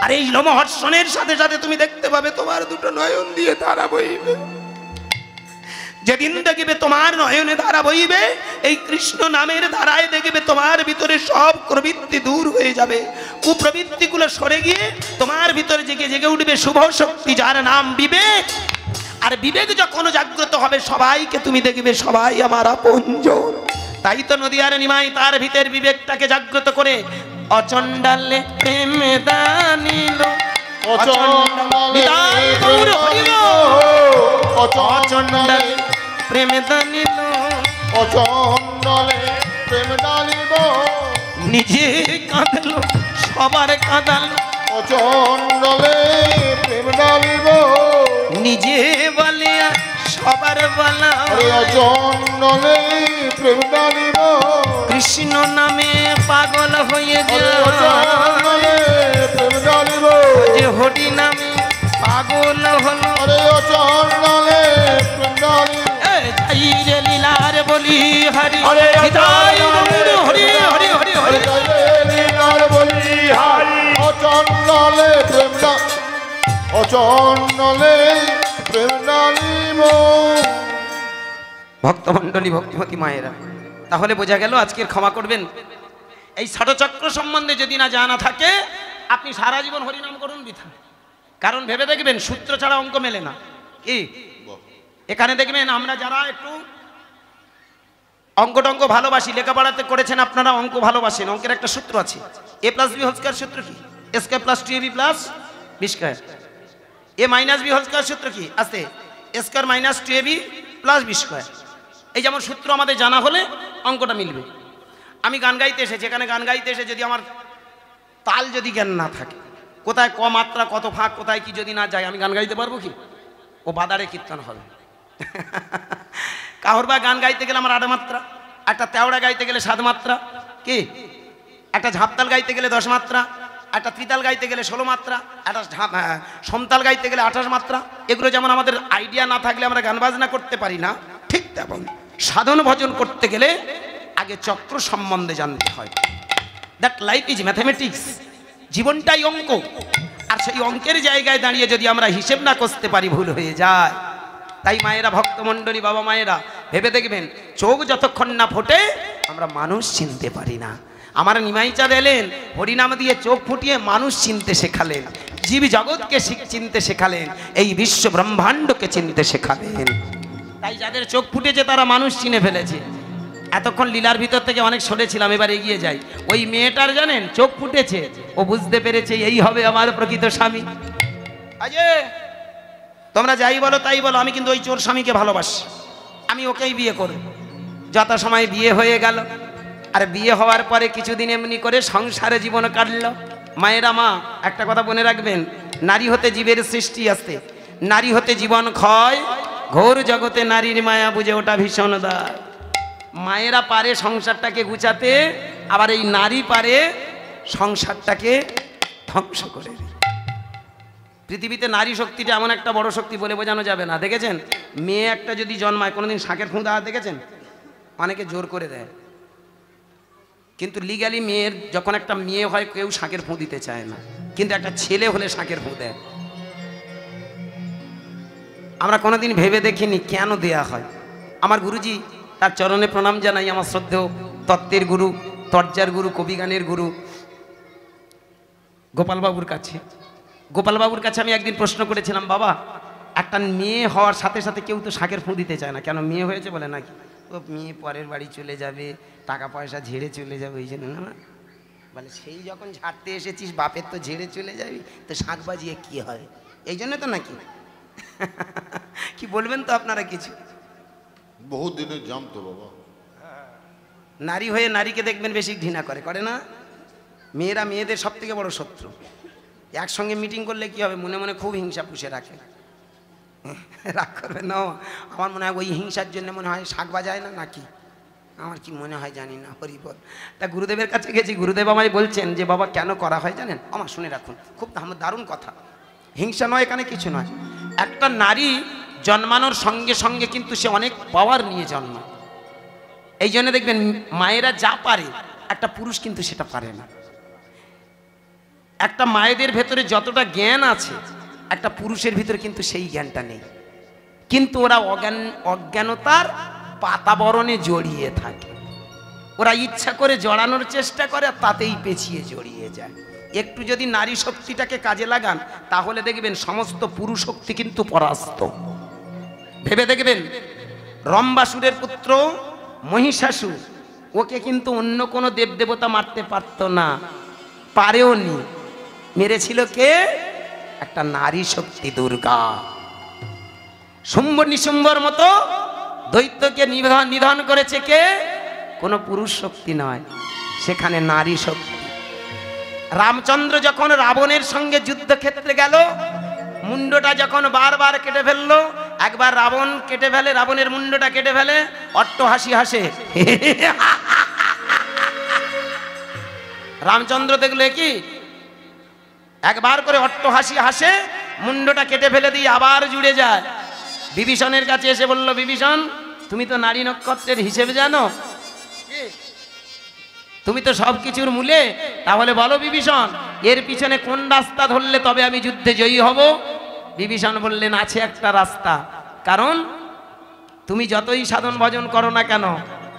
আর এই লোমহর্ষণের সাথে সাথে তুমি দেখতে পাবে তোমার দুটো নয়ন দিয়ে ধারা বইবে। যেদিন দেখবে তোমার নয়নে ধারা বইবে, এই কৃষ্ণ নামের ধারায় দেখবে তোমার ভিতরে সব প্রবৃত্তি দূর হয়ে যাবে, কুপ্রবৃত্তিগুলো সরে গিয়ে তোমার ভিতরে জেগে জেগে উঠবে শুভ শক্তি, যার নাম বিবেক। আর বিবেক যখন জাগ্রত হবে, সবাইকে তুমি দেখবে সবাই আমার আপনজন। তাই তো নদিয়ার নিমাই তার ভিতর বিবেকটাকে জাগ্রত করে অচণ্ডালে প্রেম দানিল, অচণ্ডালে প্রেম দানিল, অচণ্ডালে প্রেম দানিল, নিজে কাঁদলো সবার কাঁদালো অচণ্ডলে প্রেম ডালিব নিজে বলে সবার বলা অচণ্ডলে প্রেম ডালিব কৃষ্ণ নামে পাগল হয়ে অচণ্ডলে প্রেম ডালিব যে হরি নামে পাগল হলো অচণ্ডলে প্রেম ডালিব যাই রে লীলার বলি হরি হৃদয় গৌর হরি হরি হরি হরি লীলার বলি হরি অচণ্ডলে প্রেম অচণ্ডলে প্রেম ডালিব। ভক্তমণ্ডলী ভক্তিমতী মায়েরা, তাহলে বোঝা গেল আজকের ক্ষমা করবেন এই ষড়চক্র সম্বন্ধে যদি না জানা থাকে আপনি সারা জীবন হরিনাম করুন বৃথা। কারণ ভেবে দেখবেন সূত্র ছাড়া অঙ্ক মেলে না। কি এখানে দেখবেন আমরা যারা একটু অঙ্ক টঙ্ক ভালোবাসি, লেখাপড়াতে করেছেন আপনারা, অঙ্ক ভালোবাসেন, অঙ্কের একটা সূত্র আছে A plus B whole square সূত্র কি? A square plus 2ab plus B square. A minus B whole square সূত্র কি? আছে A square minus 2ab plus B square. এই যেমন সূত্র আমাদের জানা হলে অঙ্কটা মিলবে। আমি গান গাইতে এসেছি, এখানে গান গাইতে এসে যদি আমার তাল যদি জ্ঞান না থাকে, কোথায় ক মাত্রা কত ফাঁক কোথায় কি যদি না যায়, আমি গান গাইতে পারবো কি? ও বাদারে কীর্তন হবে। কাহর বা গান গাইতে গেলে আমার 8 মাত্রা, একটা তেওড়া গাইতে গেলে 7 মাত্রা, কি একটা ঝাপতাল গাইতে গেলে 10 মাত্রা, একটা ত্রিতাল গাইতে গেলে 16 মাত্রা, একটা সমতাল গাইতে গেলে 28 মাত্রা। এগুলো যেমন আমাদের আইডিয়া না থাকলে আমরা গান বাজনা করতে পারি না, ঠিক তেমন সাধন ভজন করতে গেলে আগে চক্র সম্বন্ধে জানতে হয়। দ্যাট লাইফ ইজ ম্যাথামেটিক্স, জীবনটাই অঙ্ক। আর সেই অঙ্কের জায়গায় দাঁড়িয়ে যদি আমরা হিসেব না করতে পারি ভুল হয়ে যায়। তাই মায়েরা, ভক্তমণ্ডলী, বাবা মায়েরা ভেবে দেখবেন চোখ যতক্ষণ না ফোটে আমরা মানুষ চিনতে পারি না। আমার নিমাইচাঁদ এলেন, হরিনাম দিয়ে চোখ ফুটিয়ে মানুষ চিনতে শেখালেন, জীব জগৎকে চিনতে শেখালেন, এই বিশ্ব ব্রহ্মাণ্ডকে চিনতে শেখালেন। তাই যাদের চোখ ফুটেছে তারা মানুষ চিনে ফেলেছে। এতক্ষণ লীলার ভিতর থেকে অনেক সরেছিলাম, এবার এগিয়ে যাই। ওই মেয়েটার জানেন চোখ ফুটেছে, ও বুঝতে পেরেছে এই হবে আমার প্রকৃত স্বামী। আজে তোমরা যাই বলো তাই বলো, আমি কিন্তু ওই চোর স্বামীকে ভালোবাসি, আমি ওকেই বিয়ে করব। যথাসময়ে বিয়ে হয়ে গেল। আর বিয়ে হওয়ার পরে কিছুদিন এমনি করে সংসারে জীবন কাটল। মায়েরা, মা একটা কথা মনে রাখবেন, নারী হতে জীবের সৃষ্টি আসতে, নারী হতে জীবন ক্ষয়, ঘোর জগতে নারীর মায়া বুঝে ওটা ভীষণ দায়। মায়েরা পারে সংসারটাকে গুছাতে, আবার এই নারী পারে সংসারটাকে ধ্বংস করে। পৃথিবীতে নারী শক্তিটা এমন একটা বড় শক্তি বলে বোঝানো যাবে না। দেখেছেন মেয়ে একটা যদি জন্মায়, কোনোদিন শাঁখের ফুঁ দেওয়া দেখেছেন? অনেকে জোর করে দেয়, কিন্তু লিগ্যালি মেয়ের যখন একটা মেয়ে হয় কেউ শাঁখের ফুঁ দিতে চায় না, কিন্তু একটা ছেলে হলে শাঁখের ফুঁ দেয়। আমরা কোনোদিন ভেবে দেখিনি কেন দেয়া হয়। আমার গুরুজি, তার চরণে প্রণাম জানাই, আমার শ্রদ্ধেয় তত্ত্বের গুরু, তর্জার গুরু, কবিগানের গুরু গোপালবাবুর কাছে। গোপালবাবুর কাছে আমি একদিন প্রশ্ন করেছিলাম, বাবা একটা মেয়ে হওয়ার সাথে সাথে কেউ তো শাঁখের ফুঁ দিতে চায় না, কেন? মেয়ে হয়েছে বলে নাকি? ও মেয়ে পরের বাড়ি চলে যাবে, টাকা পয়সা ঝেড়ে চলে যাবে, ওই জন্য না। বলে সেই যখন ঝাড়তে এসেছিস বাপের তো ঝেড়ে চলে যাবি, তো শাঁখ বাজিয়ে কী হয়, এই জন্য তো নাকি? কি বলবেন তো আপনারা কিছু? বহু দিনের জাম তো বাবা। নারী হয়ে নারীকে দেখবেন বেশি ঘৃণা করে, করে না? মেয়েরা মেয়েদের সব থেকে বড় শত্রু। একসঙ্গে মিটিং করলে কি হবে, মনে মনে খুব হিংসা পুষে রাখে। রাগ করবে না? আমার মনে হয় ওই হিংসার জন্য মনে হয় শাক বাজায় না নাকি, আমার কি মনে হয় জানি না। হরিবল। তা গুরুদেবের কাছে গেছি, গুরুদেব আমায় বলছেন যে বাবা কেন করা হয় জানেন? আমার শুনে রাখুন, খুব দারুণ কথা। হিংসা নয়, এখানে কিছু নয়। একটা নারী জন্মানোর সঙ্গে সঙ্গে কিন্তু সে অনেক পাওয়ার নিয়ে জন্মায়। এই জন্য দেখবেন মায়েরা যা পারে একটা পুরুষ কিন্তু সেটা পারে না। একটা মায়েদের ভেতরে যতটা জ্ঞান আছে একটা পুরুষের ভিতরে কিন্তু সেই জ্ঞানটা নেই, কিন্তু ওরা অজ্ঞানতার বাতাবরণে জড়িয়ে থাকে। ওরা ইচ্ছা করে জড়ানোর চেষ্টা করে, তাতেই পেছিয়ে জড়িয়ে যায়। একটু যদি নারী শক্তিটাকে কাজে লাগান তাহলে দেখবেন সমস্ত পুরুষ শক্তি কিন্তু পরাস্ত। ভেবে দেখবেন রম্বাসুরের পুত্র মহিষাসুর, ওকে কিন্তু অন্য কোনো দেবদেবতা মারতে পারত না, পারেও নি। মেরেছিল কে? একটা নারী শক্তি, দুর্গা। শুম্ভ নিশুম্ভর মতো দৈত্যকে নিধন করেছে কে? কোনো পুরুষ শক্তি নয়, সেখানে নারী শক্তি। রামচন্দ্র যখন রাবণের সঙ্গে যুদ্ধক্ষেত্রে গেল, মুন্ডটা যখন বারবার কেটে ফেললো, একবার রাবণ কেটে ফেলে, রাবণের মুন্ডটা কেটে ফেলে, অট্টহাসি হাসে। রামচন্দ্র দেখলে কি একবার করে অট্টহাসি হাসে, মুন্ডটা কেটে ফেলে দিয়ে আবার জুড়ে যায়। বিভীষণের কাছে এসে বলল, বিভীষণ তুমি তো নারী নক্ষত্রের হিসেবে জানো, তুমি তো সব কিছুর মূলে, তাহলে বলো বিভীষণ এর পিছনে কোন রাস্তা ধরলে তবে আমি যুদ্ধে জয়ী হব? বিভীষণ বললেন, আছে একটা রাস্তা, কারণ তুমি যতই সাধন ভজন করো না কেন,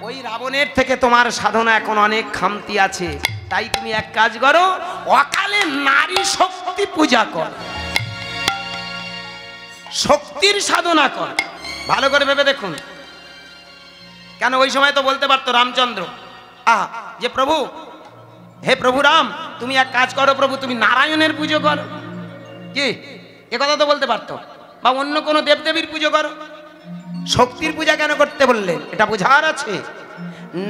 ওই রাবণের থেকে তোমার সাধনা এখন অনেক খামতি আছে। তাই তুমি এক কাজ করো, অকালে নারী শক্তি পূজা কর, শক্তির সাধনা কর। ভালো করে ভেবে দেখুন, কেন ওই সময় তো বলতে পারতো রামচন্দ্র যে প্রভু, হে প্রভু রাম, তুমি এক কাজ করো প্রভু, তুমি নারায়ণের পুজো করো, কি এ কথা তো বলতে পারতো, বা অন্য কোনো দেবদেবীর পুজো করো। শক্তির পূজা কেন করতে বললেন? এটা বোঝার আছে,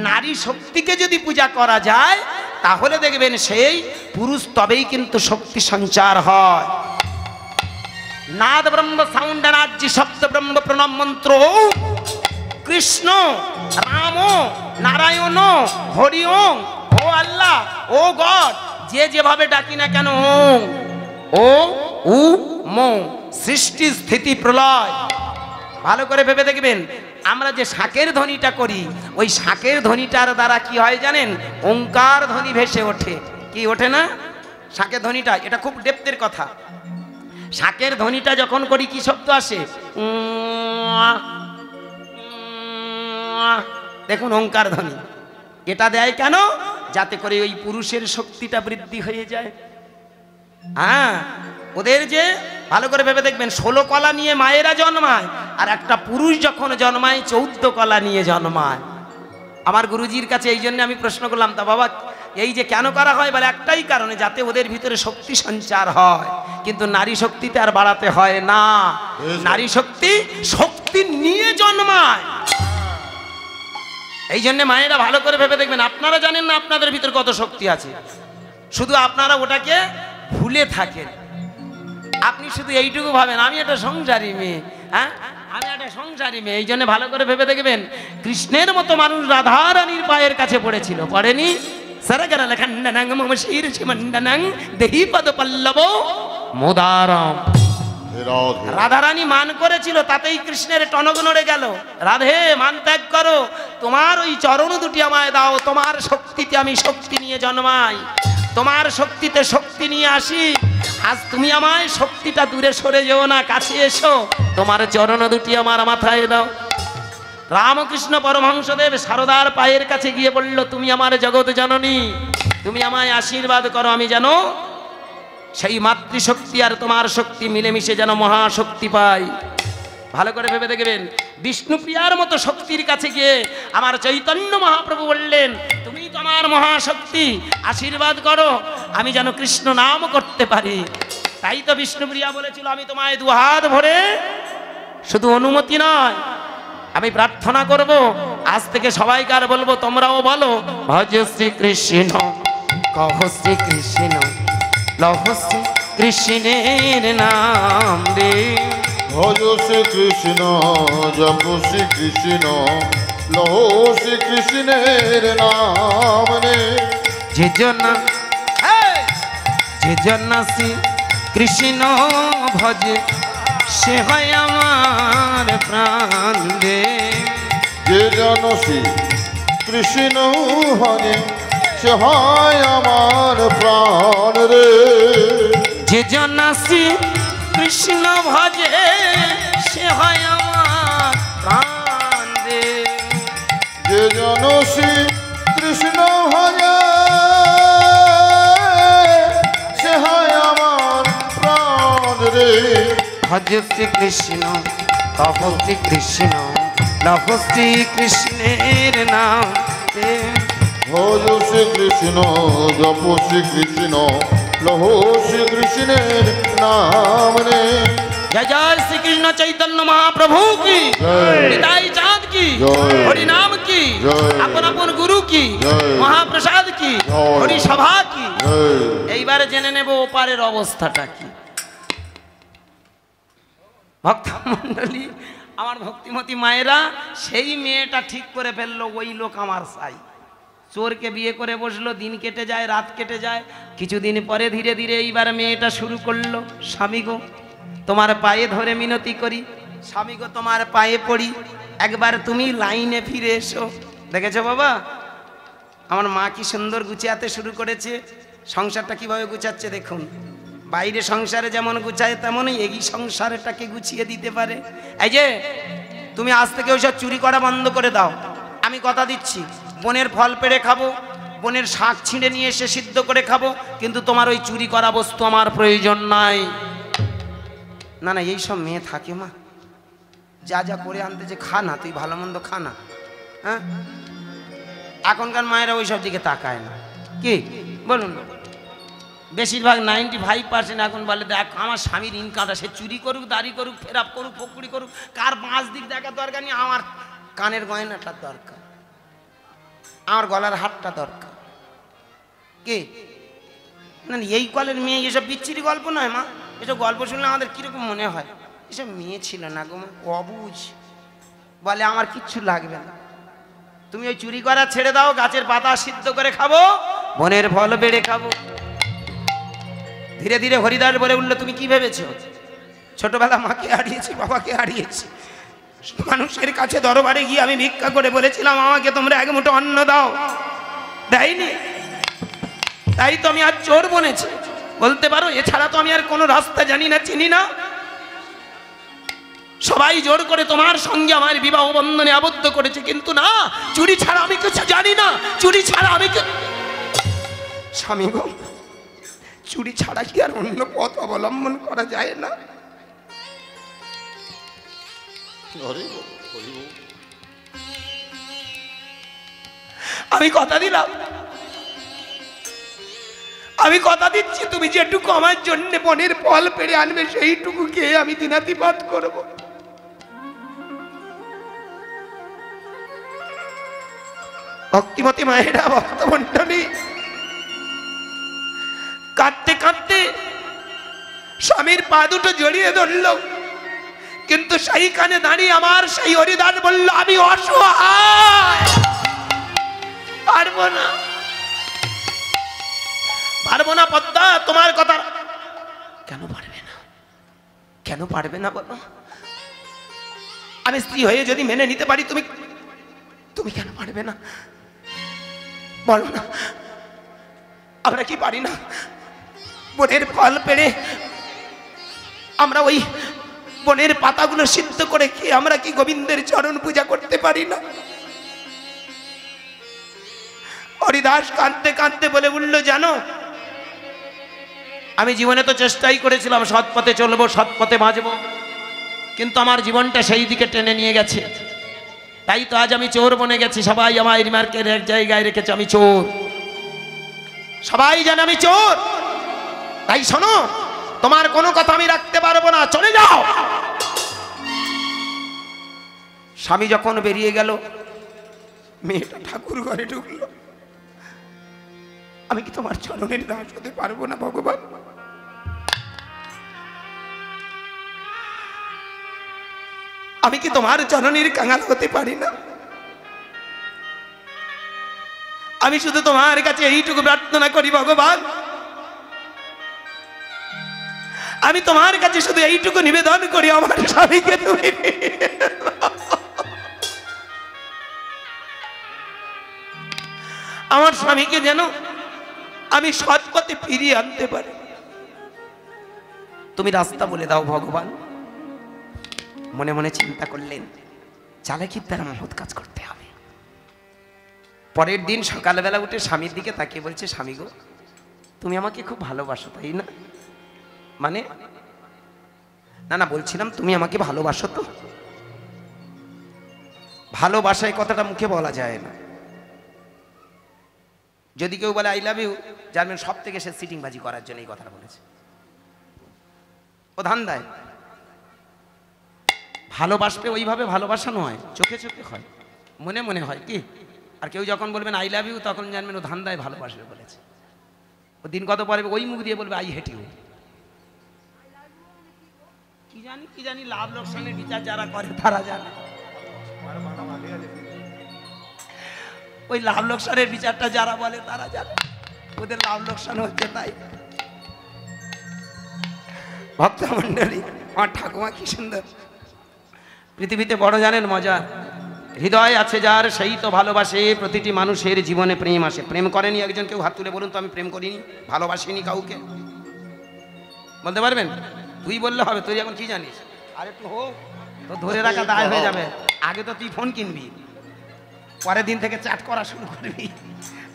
নারী শক্তিকে যদি পূজা করা যায় তাহলে দেখবেন সেই পুরুষ তবেই কিন্তু শক্তি সঞ্চার হয়। নাদ ব্রহ্ম সাউন্ড রাজ্যি শব্দ ব্রহ্ম প্রণব মন্ত্র, কৃষ্ণ রাম নারায়ণ হরি ওম, ও আল্লাহ, ও গড, যে যেভাবে ডাকি না কেন, ও উ মো, সৃষ্টি স্থিতি প্রলয়। ভালো করে ভেবে দেখবেন, আমরা যে শাঁখের ধ্বনিটা করি, ওই শাঁখের ধ্বনিটার দ্বারা কি হয় জানেন? ওঙ্কার ধ্বনি ভেসে ওঠে। কি ওঠে না? শাঁখের ধ্বনিটা, এটা খুব ডেপথের কথা। শাঁখের ধ্বনিটা যখন করি কি শব্দ আসে? দেখুন ওঙ্কার ধ্বনি, এটা দেয় কেন? যাতে করে ওই পুরুষের শক্তিটা বৃদ্ধি হয়ে যায়। হ্যাঁ, ওদের যে ভালো করে ভেবে দেখবেন, 16 কলা নিয়ে মায়েরা জন্মায়, আর একটা পুরুষ যখন জন্মায় 14 কলা নিয়ে জন্মায়। আমার গুরুজির কাছে এই জন্য আমি প্রশ্ন করলাম, তা বাবা এই যে কেন করা হয়? বলে একটাই কারণে, যাতে ওদের ভিতরে শক্তি সঞ্চার হয়। কিন্তু নারী শক্তিতে আর বাড়াতে হয় না, নারী শক্তি শক্তি নিয়ে জন্মায়। এই জন্য মায়েরা ভালো করে ভেবে দেখবেন, আপনারা জানেন না আপনাদের ভিতরে কত শক্তি আছে, শুধু আপনারা ওটাকে ভুলে থাকেন। আপনি শুধু এইটুকু ভাবেন, আমি একটা সংসারী মেয়ে, হ্যাঁ আমি একটা সংসারী মেয়ে। এই জন্য ভালো করে ভেবে দেখবেন, কৃষ্ণের মতো মানুষ রাধারানীর পায়ের কাছে পড়েছিল, পড়েনি? রাধারানী মান করেছিল, তাতেই কৃষ্ণের টনক নড়ে গেল। রাধে মান ত্যাগ করো, তোমার ওই চরণ দুটি আমায় দাও, তোমার শক্তিতে আমি শক্তি নিয়ে জন্মাই, তোমার শক্তিতে শক্তি নিয়ে আসি। আজ তুমি আমায় শক্তিটা দূরে সরে যেও না, কাছে এসো, তোমার চরণ দুটি আমার মাথায় দাও। রামকৃষ্ণ পরমহংসদেব সারদার পায়ের কাছে গিয়ে বলল, তুমি আমার জগৎ জননী, তুমি আমায় আশীর্বাদ করো, আমি যেন সেই মাতৃশক্তি আর তোমার শক্তি মিলেমিশে যেন মহাশক্তি পাই। ভালো করে ভেবে দেখবেন, বিষ্ণুপ্রিয়ার মতো শক্তির কাছে গিয়ে আমার চৈতন্য মহাপ্রভু বললেন, তুমি তোমার মহাশক্তি, আশীর্বাদ করো আমি যেন কৃষ্ণ নাম করতে পারি। তাই তো বিষ্ণুপ্রিয়া বলেছিল, আমি তোমায় দুহাত ভরে শুধু অনুমতি নয়, আমি প্রার্থনা করব, আজ থেকে সবাইকার বলবো, তোমরাও বলো, ভজ শ্রী কৃষ্ণ, কহ শ্রী কৃষ্ণ, লহ শ্রী কৃষ্ণের নাম রে। ভজ শ্রী কৃষ্ণ, জপ শ্রী কৃষ্ণ, লহ শ্রী কৃষ্ণের নাম রে। যে জন শ্রী কৃষ্ণ ভজে, সে হয় আমার প্রাণ রে। যে জন শ্রী কৃষ্ণ ভজে, সে হয় আমার প্রাণ রে। যে জন শ্রী কৃষ্ণ ভজে, সে হয় আমার প্রাণ রে। যে জন শ্রী কৃষ্ণ ভজে, সে হয় আমার প্রাণ রে। ভজ শ্রী কৃষ্ণ, কহ শ্রী কৃষ্ণ, লহ শ্রী কৃষ্ণের নাম রে। ভজ শ্রী কৃষ্ণ, জপ শ্রী কৃষ্ণ, লহ শ্রী কৃষ্ণের নাম রে। জয় জয় শ্রীকৃষ্ণ চৈতন্য মহাপ্রভু কি, নিতাই চাঁদ কি, হরি নাম কি। জয়। আপন আপন গুরু কি, জয়। মহাপ্রসাদ কি, জয়। হরিসভা কি। জয়। এইবারে জেনে নেব ওপারের অবস্থাটা কি। ভক্ত মন্ডলী, আমার ভক্তিমতী মায়েরা, সেই মেয়েটা ঠিক করে ফেললো ওই লোক আমার সাই। চোরকে বিয়ে করে বসলো, দিন কেটে যায়, রাত কেটে যায়। কিছুদিন পরে ধীরে ধীরে এইবার মেয়েটা শুরু করলো, স্বামী গো তোমার পায়ে ধরে মিনতি করি, স্বামী গো তোমার পায়ে পড়ি, একবার তুমি লাইনে ফিরে এসো। দেখেছো বাবা, আমার মা কি সুন্দর গুছিয়াতে শুরু করেছে, সংসারটা কিভাবে গুছাচ্ছে দেখুন। বাইরে সংসারে যেমন গুছায় তেমনই এই সংসারটাকে গুছিয়ে দিতে পারে। এই যে তুমি আজ থেকে ওইসব চুরি করা বন্ধ করে দাও, আমি কথা দিচ্ছি। বনের ফল পেড়ে খাবো, বনের শাক ছিঁড়ে নিয়ে এসে সিদ্ধ করে খাবো, কিন্তু তোমার ওই চুরি করা বস্তু আমার প্রয়োজন নাই। না না, এইসব মেয়ে থাকে মা, যা যা করে আনতে যে খা না, তুই ভালো মন্দ খা না। হ্যাঁ, এখনকার মায়েরা ওইসব দিকে তাকায় না, কি বলুন? বেশিরভাগ 95% এখন বলে দেখ আমার স্বামীর ইনকামটা, সে চুরি করুক, দাড়ি করুক, ফেরাপ করুক, ফকুড়ি করুক, কার 5 দিক দেখার দরকার নেই, আমার কানের গয়নাটা দরকার, আমার গলার হাতটা দরকার। কি না, এই কলের মেয়ে এসব বিচ্ছিরি গল্প নয় মা, এসব গল্প শুনলে আমাদের কিরকম মনে হয়, এসব মেয়ে ছিল না গো মা, অবুঝ, বলে আমার কিচ্ছু লাগবে না, তুমি ওই চুরি করা ছেড়ে দাও, গাছের পাতা সিদ্ধ করে খাবো, বনের ফল বেড়ে খাবো। ধীরে ধীরে হরিদাস বলে উঠলো, তুমি কি ভেবেছো ছোটবেলা মাকে হারিয়েছি, বাবাকে হারিয়েছি, মানুষের কাছে দরবারে গিয়ে আমি ভিক্ষা করে বলেছিলাম আমাকে তোমরা এক মুঠো অন্ন দাও, দেয়নি, তাই তো আমি আজ চোর বনেছি। বলতে পারো এছাড়া তো আমি আর কোনো রাস্তা জানি না, চিনি না। সবাই জোর করে তোমার সঙ্গে আমার বিবাহ বন্ধনে আবদ্ধ করেছে, কিন্তু না, চুরি ছাড়া আমি কিছু জানি না, চুরি ছাড়া আমি স্বামী গো, চুরি ছাড়া কি আর অন্য পথ অবলম্বন করা যায় না? আমি কথা দিলাম, আমি কথা দিচ্ছি, তুমি যেটুকু আমার জন্য বনের ফল পেড়ে আনবে সেইটুকু খেয়ে আমি দিনাতিপাত করব। ভক্তিমতী মায়েরা, ভক্তমণ্ডলী, কাঁদতে কাঁদতে স্বামীর পা দুটো জড়িয়ে ধরল, কিন্তু সেইখানে দাঁড়িয়ে আমার সেই হরিদাস বলল, আমি অসহায়, পারবো না, পারবো না পদ্মা, তোমার কথা। কেন পারবে না, কেন পারবে না বলো? আমি স্ত্রী হয়ে যদি মেনে নিতে পারি, তুমি তুমি কেন পারবে না বলো না? আমরা কি পারি না বনের ফল পেড়ে, আমরা ওই বনের পাতাগুলো সিদ্ধ করে খেয়ে আমরা কি গোবিন্দের চরণ পূজা করতে পারি না? হরিদাস কাঁদতে কাঁদতে বলে উঠল, জানো আমি জীবনে তো চেষ্টাই করেছিলাম সৎ পথে চলবো, সৎ পথে বাঁচবো, কিন্তু আমার জীবনটা সেই দিকে টেনে নিয়ে গেছে, তাই তো আজ আমি চোর বনে গেছি। সবাই আমার রিমার্কের এক জায়গায় রেখেছে আমি চোর, সবাই জানে আমি চোর। তাই শোনো, তোমার কোনো কথা আমি রাখতে পারবো না, চলে যাও। স্বামী যখন বেরিয়ে গেল, মেয়েটা ঠাকুর ঘরে ঢুকলো, আমি কি তোমার চরণের দাস হতে পারবো না ভগবান? আমি কি তোমার চরণের কাঙাল হতে পারি না? আমি শুধু তোমার কাছে এইটুকু প্রার্থনা করি ভগবান, আমি তোমার কাছে শুধু এইটুকু নিবেদন করি, আমার স্বামীকে তুমি আমার স্বামীকে যেন আমি সৎ পথে ফিরিয়ে আনতে পারি, তুমি রাস্তা বলে দাও ভগবান। মনে মনে চিন্তা করলেন, চালাকির দ্বারা মহৎ কাজ করতে হবে। পরের দিন সকালবেলা উঠে স্বামীর দিকে তাকিয়ে বলছে, স্বামী গো তুমি আমাকে খুব ভালোবাসো তাই না? মানে না না, বলছিলাম তুমি আমাকে ভালোবাসো তো? ভালোবাসা এই কথাটা মুখে বলা যায় না, যদি কেউ বলে আই লাভ ইউ, জানবেন সব থেকে সে সিটিংবাজি করার জন্য এই কথাটা বলেছে, ও ধান্দায়। ভালোবাসবে ওইভাবে ভালোবাসা নয়, চোখে চোখে হয়, মনে মনে হয়, কি আর কেউ যখন বলবেন আই লাভ ইউ তখন জানবেন ও ধান্দায় ভালোবাসবে বলেছে। ও দিন কত পরে ওই মুখ দিয়ে বলবে আই হেট ইউ। কি জানি লাভ লোকসানের বিচার যারা করে তারা জানে। ওই লাভ লোকসানের বিচারটা যারা বলে তারা জানে ওদের লাভ লোকসান হচ্ছে। তাই ভক্তমণ্ডলী, আমার ঠাকুমা কি সুন্দর। পৃথিবীতে বড় জানেন মজা, হৃদয় আছে যার সেই তো ভালোবাসে। প্রতিটি মানুষের জীবনে প্রেম আসে। প্রেম করেনি একজন? কেউ হাত তুলে বলুন তো আমি প্রেম করিনি, ভালোবাসিনি কাউকে। বলতে পারবেন? তুই বললে হবে, তুই এখন কি জানিস? আর একটু হোক তো ধরে রাখা দায় হয়ে যাবে। আগে তো তুই ফোন কিনবি, পরের দিন থেকে চ্যাট করা শুরু করবি,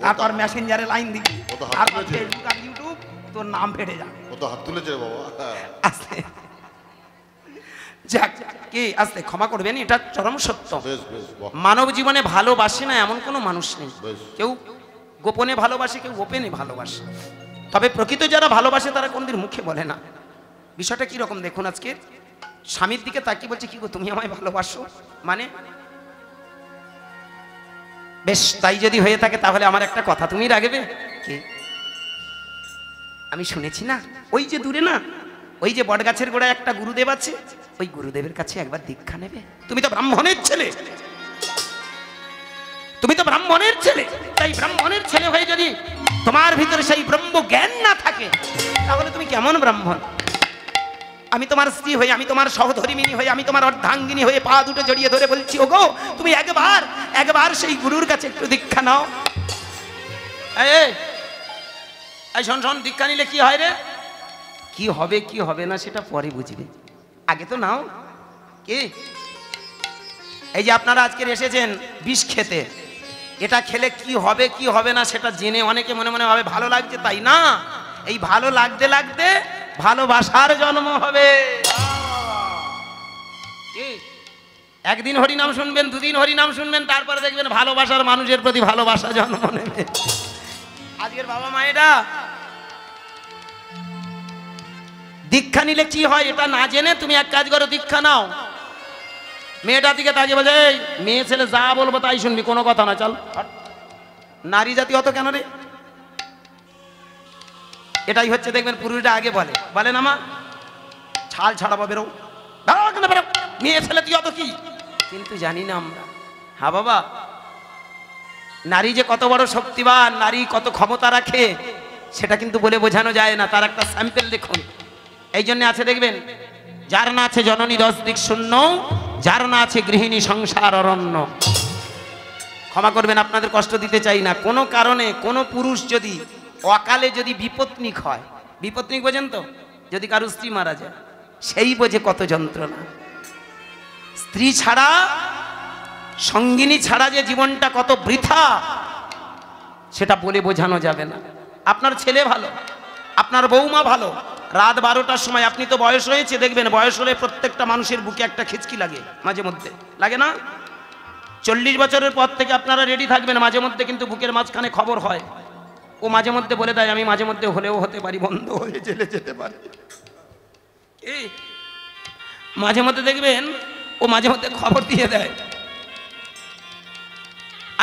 তারপর মেসেঞ্জারে লাইন দিবি, তারপর ফেসবুক আর ইউটিউব, তোর নাম ফেটে যাবে। ও তো হাত তুলেছে বাবা। আস্তে যাক, কি আস্তে ক্ষমা করবেন, এটা চরম সত্য। মানব জীবনে ভালোবাসে না এমন কোনো মানুষ নেই। কেউ গোপনে ভালোবাসে, কেউ ওপেনে ভালোবাসে। তবে প্রকৃত যারা ভালোবাসে তারা কোনদিন মুখে বলে না। বিষয়টা কি রকম দেখুন, আজকে স্বামীর দিকে তাকিয়ে বলছে কি গো তুমি আমায় ভালোবাসো, মানে বেশ তাই যদি হয়ে থাকে তাহলে আমার একটা কথা তুমি রাখবে। কি? আমি শুনেছি না ওই যে দূরে না ওই যে বটগাছের গোড়ায় একটা গুরুদেব আছে, ওই গুরুদেবের কাছে একবার দীক্ষা নেবে। তুমি তো ব্রাহ্মণের ছেলে, তুমি তো ব্রাহ্মণের ছেলে, তাই ব্রাহ্মণের ছেলে হয়ে যদি তোমার ভিতরে সেই ব্রহ্ম জ্ঞান না থাকে তাহলে তুমি কেমন ব্রাহ্মণ? আমি তোমার স্ত্রী হয়ে, আমি তোমার সহধর্মিণী হয়ে, আমি তোমার অর্ধাঙ্গিনী হয়ে পা দুটো জড়িয়ে ধরে বলছি ওগো তুমি একবার সেই গুরুর কাছে একটু দীক্ষা নাও। এই শোন শোন, দীক্ষা নিলে কি হয় রে? কি হবে কি হবে না সেটা পরে বুঝবে, আগে তো নাও। কি এই যে আপনারা আজকে এসেছেন বিষ খেতে, এটা খেলে কি হবে কি হবে না সেটা জেনে অনেকে মনে মনে ভাবে ভালো লাগছে, তাই না। এই ভালো লাগতে লাগতে ভালোবাসার জন্ম হবে। একদিন হরিনাম শুনবেন, দুদিন হরিনাম শুনবেন, তারপরে দেখবেন ভালোবাসার মানুষের প্রতি ভালোবাসা জন্ম নেবে। আজকের বাবা মায়েরা দীক্ষা নিলে কি হয় এটা না জেনে তুমি এক কাজ করো, দীক্ষা নাও। মেয়েটার দিকে তাকিয়ে বলছে এই মেয়ে ছেলে যা বলবো তাই শুনবি, কোনো কথা না, চল। নারী জাতি অত কেন রে? এটাই হচ্ছে দেখবেন পুরুষরা আগে বলে না মা ছাল ছাড়াবো, বেরো বেরো, মেয়ে ছেলে তুই অত কি। কিন্তু জানি না আমরা, হ্যাঁ বাবা, নারী যে কত বড় শক্তিবান, নারী কত ক্ষমতা রাখে সেটা কিন্তু বলে বোঝানো যায় না। তার একটা স্যাম্পল দেখুন। এই জন্য আছে দেখবেন, যার না আছে জননী 10 দিক শূন্য, যার না আছে গৃহিণী সংসার অরণ্য। ক্ষমা করবেন, আপনাদের কষ্ট দিতে চাই না। কোনো কারণে কোনো পুরুষ যদি অকালে যদি বিপত্নিক হয়, বিপত্নিক বোঝেন তো, যদি কারো স্ত্রী মারা যায় সেই বোঝে কত যন্ত্রণা। স্ত্রী ছাড়া, সঙ্গিনী ছাড়া যে জীবনটা কত বৃথা সেটা বলে বোঝানো যাবে না। আপনার ছেলে ভালো, আপনার বৌমা ভালো, রাত 12টার সময় আপনি তো বয়স হয়েছে, দেখবেন বয়স হলে প্রত্যেকটা মানুষের বুকে একটা খিচকি লাগে, মাঝে মধ্যে লাগে না? 40 বছরের পর থেকে আপনারা রেডি থাকবেন, মাঝে মধ্যে কিন্তু বুকের মাঝখানে খবর হয়। ও মাঝে মধ্যে বলে দেয় আমি মাঝে মধ্যে হলেও হতে পারি, বন্ধ হয়ে জেলে যেতে পারি। এই মাঝে মধ্যে দেখবেন ও মাঝে মধ্যে খবর দিয়ে দেয়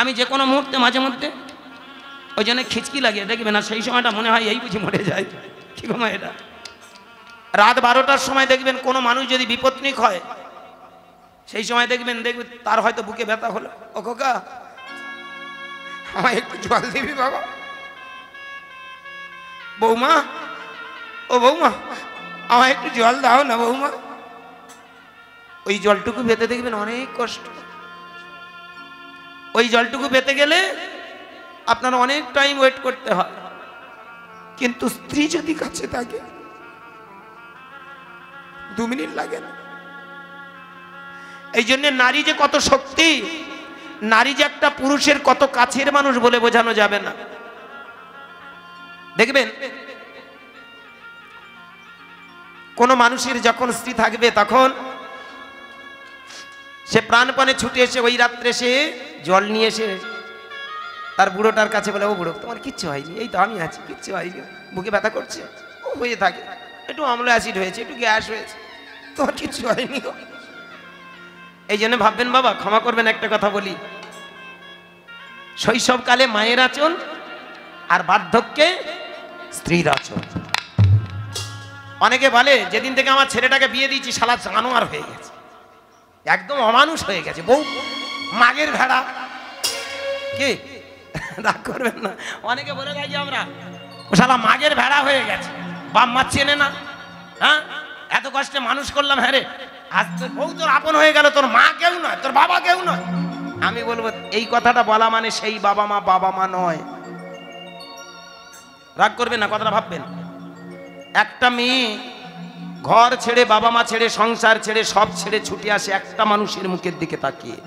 আমি যে কোনো মুহূর্তে, মাঝে মধ্যে ওই জন্য খিচকি লাগে, দেখবেন। আর সেই সময়টা মনে হয় এই বুঝি মরে যায়। কি গো মা এটা? রাত 12টার সময় দেখবেন কোনো মানুষ যদি বিপত্নিক হয়, সেই সময় দেখবেন তার হয়তো বুকে ব্যথা হলো, ও খোকা আমায় একটু জল দিবি বাবা, বৌমা ও বৌমা আমায় একটু জল দাও না বৌমা। ওই জলটুকু পেতে দেখবেন অনেক কষ্ট। ওই জলটুকু পেতে গেলে আপনার অনেক টাইম ওয়েট করতে হয়। কিন্তু স্ত্রী যদি কাছে থাকে 2 মিনিট লাগে না। এই জন্য নারী যে কত শক্তি, নারী যে একটা পুরুষের কত কাছের মানুষ বলে বোঝানো যাবে না। দেখবেন কোন মানুষের যখন স্ত্রী থাকবে তখন সে প্রাণপণে ছুটে এসে ওই রাত্রে সে জল নিয়ে এসে তার বুড়োটার কাছে বলে, ও বুড়ো তোমার কিচ্ছু হয়নি, এই তো আমি আছি, কিচ্ছু হয়নি, বুকে ব্যথা করছে, ও হয়ে থাকে, একটু অম্ল অ্যাসিড হয়েছে, একটু গ্যাস হয়েছে, তোমার কিচ্ছু হয়নি। এই জন্য ভাববেন বাবা, ক্ষমা করবেন একটা কথা বলি, শৈশবকালে মায়ের আঁচল, আর বার্ধক্যে স্ত্রীর আঁচল। অনেকে বলে যেদিন থেকে আমার ছেলেটাকে বিয়ে দিয়েছি শালা জানোয়ার হয়ে গেছে, একদম অমানুষ হয়ে গেছে, বউ মাগের ভেড়া। কি রাগ করবেন না, অনেকে বলে থাকি আমরা ও শালা মাগের ভেড়া হয়ে গেছে, বাপ মা চেনে না। হ্যাঁ, এত কষ্টে মানুষ করলাম, হ্যাঁ রে, আজ তোর বউ তোর আপন হয়ে গেল, তোর মা কেউ নয়, তোর বাবা কেউ নয়। আমি বলবো এই কথাটা বলা মানে সেই বাবা মা নয়। রাগ করবেন না, কথাটা ভাববেন। একটা মেয়ে ঘর ছেড়ে, বাবা মা ছেড়ে, সংসার ছেড়ে, সব ছেড়ে ছুটে আসে একটা মানুষের মুখের দিকে তাকিয়ে,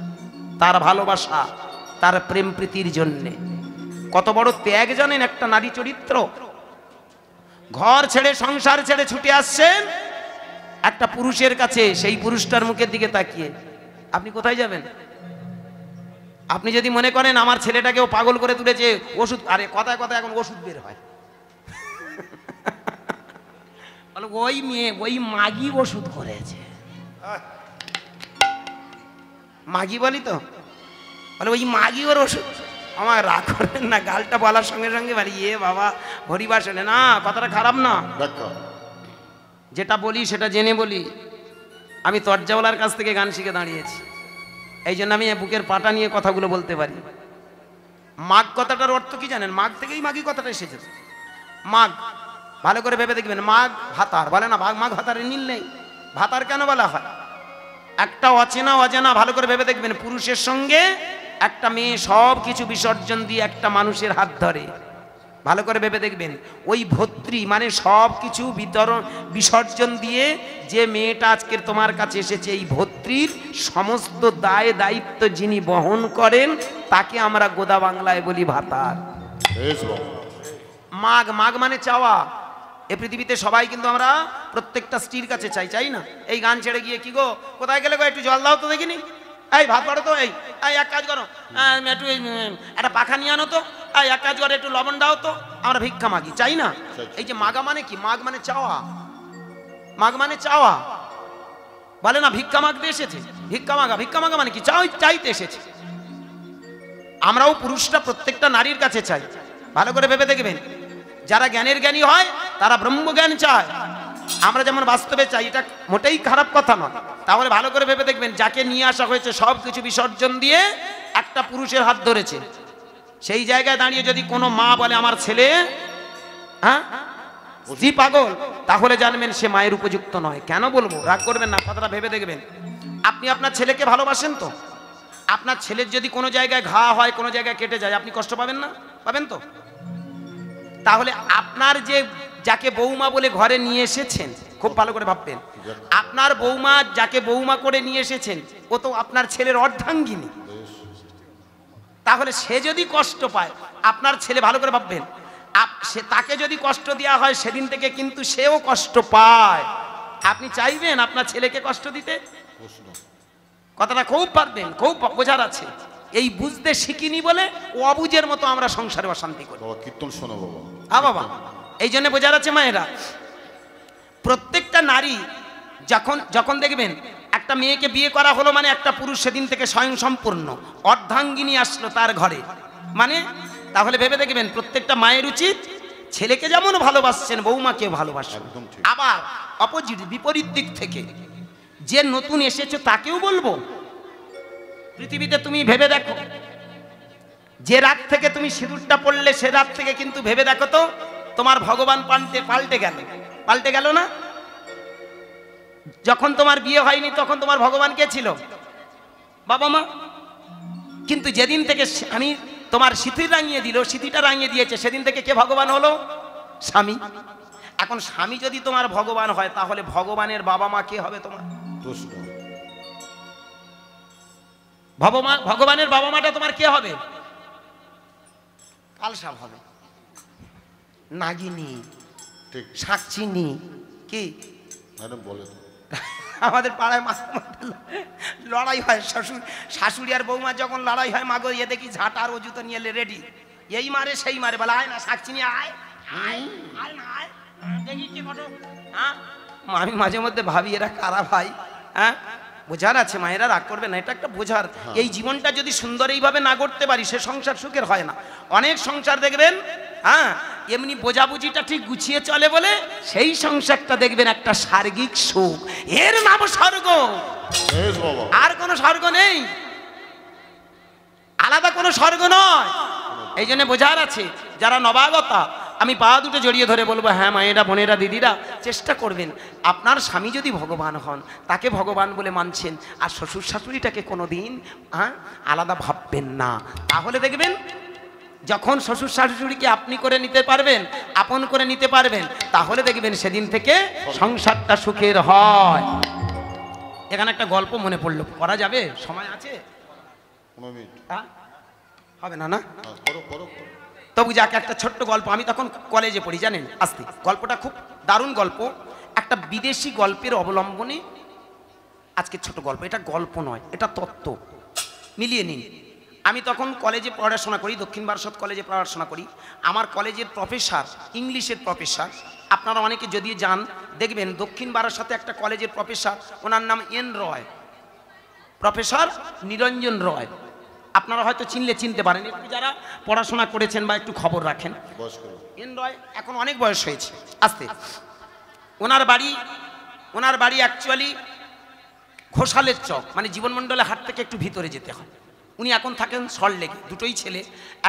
তার ভালোবাসা, তার প্রেম প্রীতির জন্যে। কত বড় ত্যাগ জানেন একটা নারী চরিত্র। ঘর ছেড়ে, সংসার ছেড়ে ছুটে আসছেন একটা পুরুষের কাছে, সেই পুরুষটার মুখের দিকে তাকিয়ে। আপনি কোথায় যাবেন? আপনি যদি মনে করেন আমার ছেলেটাকেও পাগল করে তুলেছে ওষুধ, আরে কথায় কথায় এখন ওষুধ বের হয়, ওই মেয়ে ওই মাগি ওষুধ করেছে, মাগি বলি তো, বলে ওই মাগি ওর ওষুধ। আমার রাগ করবেন না, গালটা বলার সঙ্গে সঙ্গে বাড়ি এ বাবা হরিবাসনে না, কথাটা খারাপ না, যেটা বলি সেটা জেনে বলি। আমি তর্জাওয়ালার কাছ থেকে গান শিখে দাঁড়িয়েছি, এই জন্য আমি বুকের পাটা নিয়ে কথাগুলো বলতে পারি। মাগ কথাটার অর্থ কি জানেন? মাগ থেকেই মাগি কথাটা এসেছে। মাগ ভালো করে ভেবে দেখবেন, মাগ ভাতার বলে না, মাগ ভাতারের মিল নেই। ভাতার কেন বলা হয়? একটা অচেনা ভালো করে ভেবে দেখবেন, পুরুষের সঙ্গে একটা মেয়ে সব কিছু বিসর্জন দিয়ে একটা মানুষের হাত ধরে। ভালো করে ভেবে দেখবেন, ওই ভর্তৃ মানে সব কিছু বিসর্জন দিয়ে যে মেয়েটা আজকের তোমার কাছে এসেছে, এই ভর্তৃর সমস্ত দায় দায়িত্ব যিনি বহন করেন তাকে আমরা গোদা বাংলায় বলি ভাতার। মাগ মানে চাওয়া। এ পৃথিবীতে সবাই কিন্তু আমরা প্রত্যেকটা স্ত্রীর কাছে চাই না। এই গান ছেড়ে গিয়ে কি গো কোথায় গেলে গো, একটু জল দাও তো দেখিনি, এই ভাত বাড়ো তো, এই এক কাজ করো, একটু একটা পাখা নিয়ে আনো তো, এক কাজ করো একটু লবণ দাও তো। আমরা ভিক্ষা মাগি, চাই না। এই যে মাগা মানে কি? মাগ মানে চাওয়া, মাগ মানে চাওয়া। বলে না ভিক্ষা মাগতে এসেছে, ভিক্ষা মাগা মানে কি? চাইতে এসেছে। আমরাও পুরুষরা প্রত্যেকটা নারীর কাছে চাই। ভালো করে ভেবে দেখবেন, যারা জ্ঞানের জ্ঞানী হয় তারা ব্রহ্মজ্ঞান চায়, আমরা যেমন বাস্তবে চাই, এটা মোটেই খারাপ কথা নয়। তাহলে ভালো করে ভেবে দেখবেন, যাকে নিয়ে আসা হয়েছে সব কিছু বিসর্জন দিয়ে একটা পুরুষের হাত ধরেছে, সেই জায়গায় দাঁড়িয়ে যদি কোনো মা বলে আমার ছেলে স্ত্রী পাগল, তাহলে জানবেন সে মায়ের উপযুক্ত নয়। কেন বলবো? রাগ করবেন না, কথাটা ভেবে দেখবেন। আপনি আপনার ছেলেকে ভালোবাসেন তো? আপনার ছেলের যদি কোনো জায়গায় ঘা হয়, কোনো জায়গায় কেটে যায়, আপনি কষ্ট পাবেন না? পাবেন তো? তাহলে আপনার যে যাকে বৌমা বলে ঘরে নিয়ে এসেছেন, খুব ভালো করে ভাববেন, আপনার বৌমা যাকে বৌমা করে নিয়ে এসেছেন ও তো আপনার ছেলের অর্ধাঙ্গিনী। তাহলে সে যদি কষ্ট পায়, আপনার ছেলে, ভালো করে ভাববেন, তাকে যদি কষ্ট দেওয়া হয় সেদিন থেকে কিন্তু সেও কষ্ট পায়। আপনি চাইবেন আপনার ছেলেকে কষ্ট দিতে? কথাটা খুব পারবেন, খুব বোঝার আছে। এই বুঝতে শিখিনি বলে ও অবুঝের মতো আমরা সংসারে অশান্তি করি। কীর্তন শোনো বাবা। হ্যাঁ বাবা, এই জন্য বোঝার আছে মায়েরা। প্রত্যেকটা নারী যখন দেখবেন একটা মেয়েকে বিয়ে করা হলো মানে একটা পুরুষ সেদিন থেকে স্বয়ং সম্পূর্ণ অর্ধাঙ্গিনী আসলো তার ঘরে, মানে তাহলে ভেবে দেখবেন প্রত্যেকটা মায়ের উচিত ছেলেকে যেমন ভালোবাসছেন বৌমাকে ভালোবাসেন। আবার অপোজিট বিপরীত দিক থেকে যে নতুন এসেছো তাকেও বলবো, পৃথিবীতে তুমি ভেবে দেখো, যে রাত থেকে তুমি সিঁদুরটা পড়লে সে রাত থেকে কিন্তু ভেবে দেখো তো তোমার ভগবান পাল্টে গেল না? যখন তোমার বিয়ে হয়নি তখন তোমার ভগবান কে ছিল? বাবা মা। কিন্তু যেদিন থেকে আমি তোমার সিঁথিটা রাঙিয়ে দিয়েছে, সেদিন থেকে কে ভগবান হলো? স্বামী। এখন স্বামী যদি তোমার ভগবান হয়, তাহলে ভগবানের বাবা মা কে হবে তোমার? ভগবানের বাবা মাটা তোমার কে হবে? কালসাপ হবে, নাগিনী, সাক্ষিনী। কি বলে আমাদের পাড়ায় মাঝে মাঝে লড়াই হয়, শাশুড়ি আর বৌমা যখন লড়াই হয়, মাগো এ দেখি ঝাঁটা আর ও জুতো নিয়ে রেডি, এই মারে সেই মারে, বলে আয় না সাক্ষিনী আয়, দেখি কি ঘটক। আমি মাঝে মধ্যে ভাবি এরা কারা ভাই? বোঝার আছে, মায়েরা রাগ করবে না, এটা একটা বোঝার। এই জীবনটা যদি সুন্দর এইভাবে না করতে পারি সে সংসার সুখের হয় না। অনেক সংসার দেখবেন হ্যাঁ এমনি বোঝাবুঝিটা ঠিক গুছিয়ে চলে বলে সেই সংসারটা দেখবেন একটা সার্গিক সুখ, এর নাম স্বর্গ। বেশ বাবা। আর কোনো স্বর্গ নেই, আলাদা কোনো স্বর্গ নয়। এই জন্য বোঝার আছে যারা নবাগতা, আমি পা দুটো জড়িয়ে ধরে বলবো হ্যাঁ মায়েরা, বোনেরা, দিদিরা, চেষ্টা করবেন আপনার স্বামী যদি ভগবান হন তাকে ভগবান বলে মানছেন, আর শ্বশুর শাশুড়িটাকে কোনো দিন আলাদা ভাববেন না। তাহলে দেখবেন যখন শ্বশুর শাশুড়িকে আপনি করে নিতে পারবেন, আপন করে নিতে পারবেন, তাহলে দেখবেন সেদিন থেকে সংসারটা সুখের হয়। এখানে একটা গল্প মনে পড়লো, করা যাবে? সময় আছে? 15 মিনিট। হবে না? না করো করো করো। তবু যাকে একটা ছোট্ট গল্প, আমি তখন কলেজে পড়ি জানেন, আসতে গল্পটা খুব দারুণ গল্প, একটা বিদেশি গল্পের অবলম্বনে আজকে ছোট গল্প। এটা গল্প নয়, এটা তত্ত্ব, মিলিয়ে নিন। আমি তখন কলেজে পড়াশোনা করি, দক্ষিণ বারাসত কলেজে পড়াশোনা করি। আমার কলেজের প্রফেসর, ইংলিশের প্রফেসর, আপনারা অনেকে যদি যান দেখবেন দক্ষিণ বারাসতে একটা কলেজের প্রফেসর, ওনার নাম এন রয়, প্রফেসর নিরঞ্জন রয়। আপনারা হয়তো চিনলে চিনতে পারেন, একটু যারা পড়াশোনা করেছেন বা একটু খবর রাখেন। এন রয় এখন অনেক বয়স হয়েছে আস্তে। ওনার বাড়ি অ্যাকচুয়ালি ঘোষালের চক, মানে জীবনমণ্ডলে হাট থেকে একটু ভিতরে যেতে হয়। উনি এখন থাকেন সল্টলেকে, দুটোই ছেলে,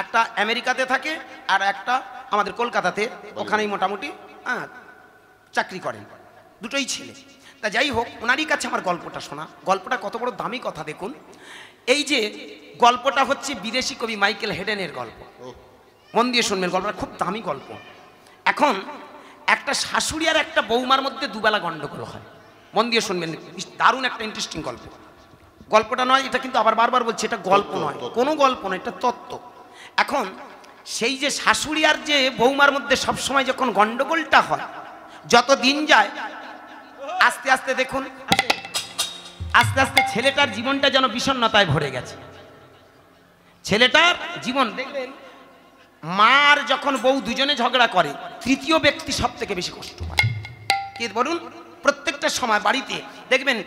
একটা আমেরিকাতে থাকে আর একটা আমাদের কলকাতাতে, ওখানেই মোটামুটি চাকরি করেন, দুটোই ছেলে। তা যাই হোক, ওনারই কাছে আমার গল্পটা শোনা। গল্পটা কত বড় দামি কথা দেখুন। এই যে গল্পটা হচ্ছে বিদেশি কবি মাইকেল হেডেনের গল্প, মন দিয়ে শুনবেন, গল্পটা খুব দামি গল্প। এখন একটা শাশুড়ি আর একটা বৌমার মধ্যে দুবেলা গন্ডগোল হয়, মন দিয়ে শুনবেন, দারুণ একটা ইন্টারেস্টিং গল্প। গল্পটা নয় এটা, কিন্তু আবার বারবার বলছি এটা গল্প নয়, কোনো গল্প নয়, এটা তত্ত্ব। এখন সেই যে শাশুড়ি আর যে বৌমার মধ্যে সবসময় যখন গন্ডগোলটা হয়, যত দিন যায় আস্তে আস্তে দেখুন, আস্তে আস্তে ছেলেটার জীবনটা যেন বিষণ্ণতায় ভরে গেছে। ছেলেটার জীবন দেখবেন, মার যখন বউ দুজনে ঝগড়া করে, তৃতীয় ব্যক্তি সব থেকে বেশি কষ্ট পায়। কি বলুন? প্রত্যেকটা সময় বাড়িতে দেখবেন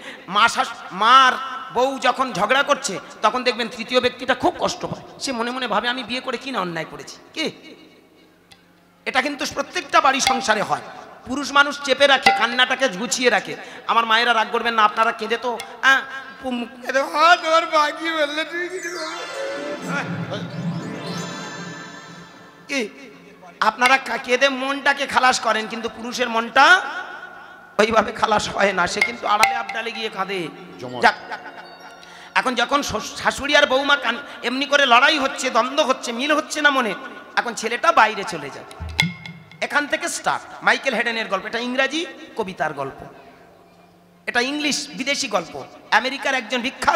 মার বউ যখন ঝগড়া করছে তখন দেখবেন তৃতীয় ব্যক্তিটা খুব কষ্ট পায়। সে মনে মনে ভাবে আমি বিয়ে করে কি না অন্যায় করেছি। কি এটা কিন্তু প্রত্যেকটা বাড়ি সংসারে হয়। পুরুষ মানুষ চেপে রাখে, কান্নাটাকে গুছিয়ে রাখে। আমার মায়েরা রাগ করবেন না, আপনারা কেঁদে তো কি আপনারা কেঁদে মনটাকে খালাস করেন, কিন্তু পুরুষের মনটা ওইভাবে খালাস হয় না, সে কিন্তু আড়ালে আবডালে গিয়ে কাঁদে। এখন যখন শাশুড়ি আর বৌমা এমনি করে লড়াই হচ্ছে, দ্বন্দ্ব হচ্ছে, মিল হচ্ছে না মনে, এখন ছেলেটা বাইরে চলে যায়। এখান থেকে স্টার্ট মাইকেল হেডেনের গল্প। এটা ইংরাজি কবিতার গল্প, এটা ইংলিশ বিদেশি গল্প, আমেরিকার একজন বিখ্যাত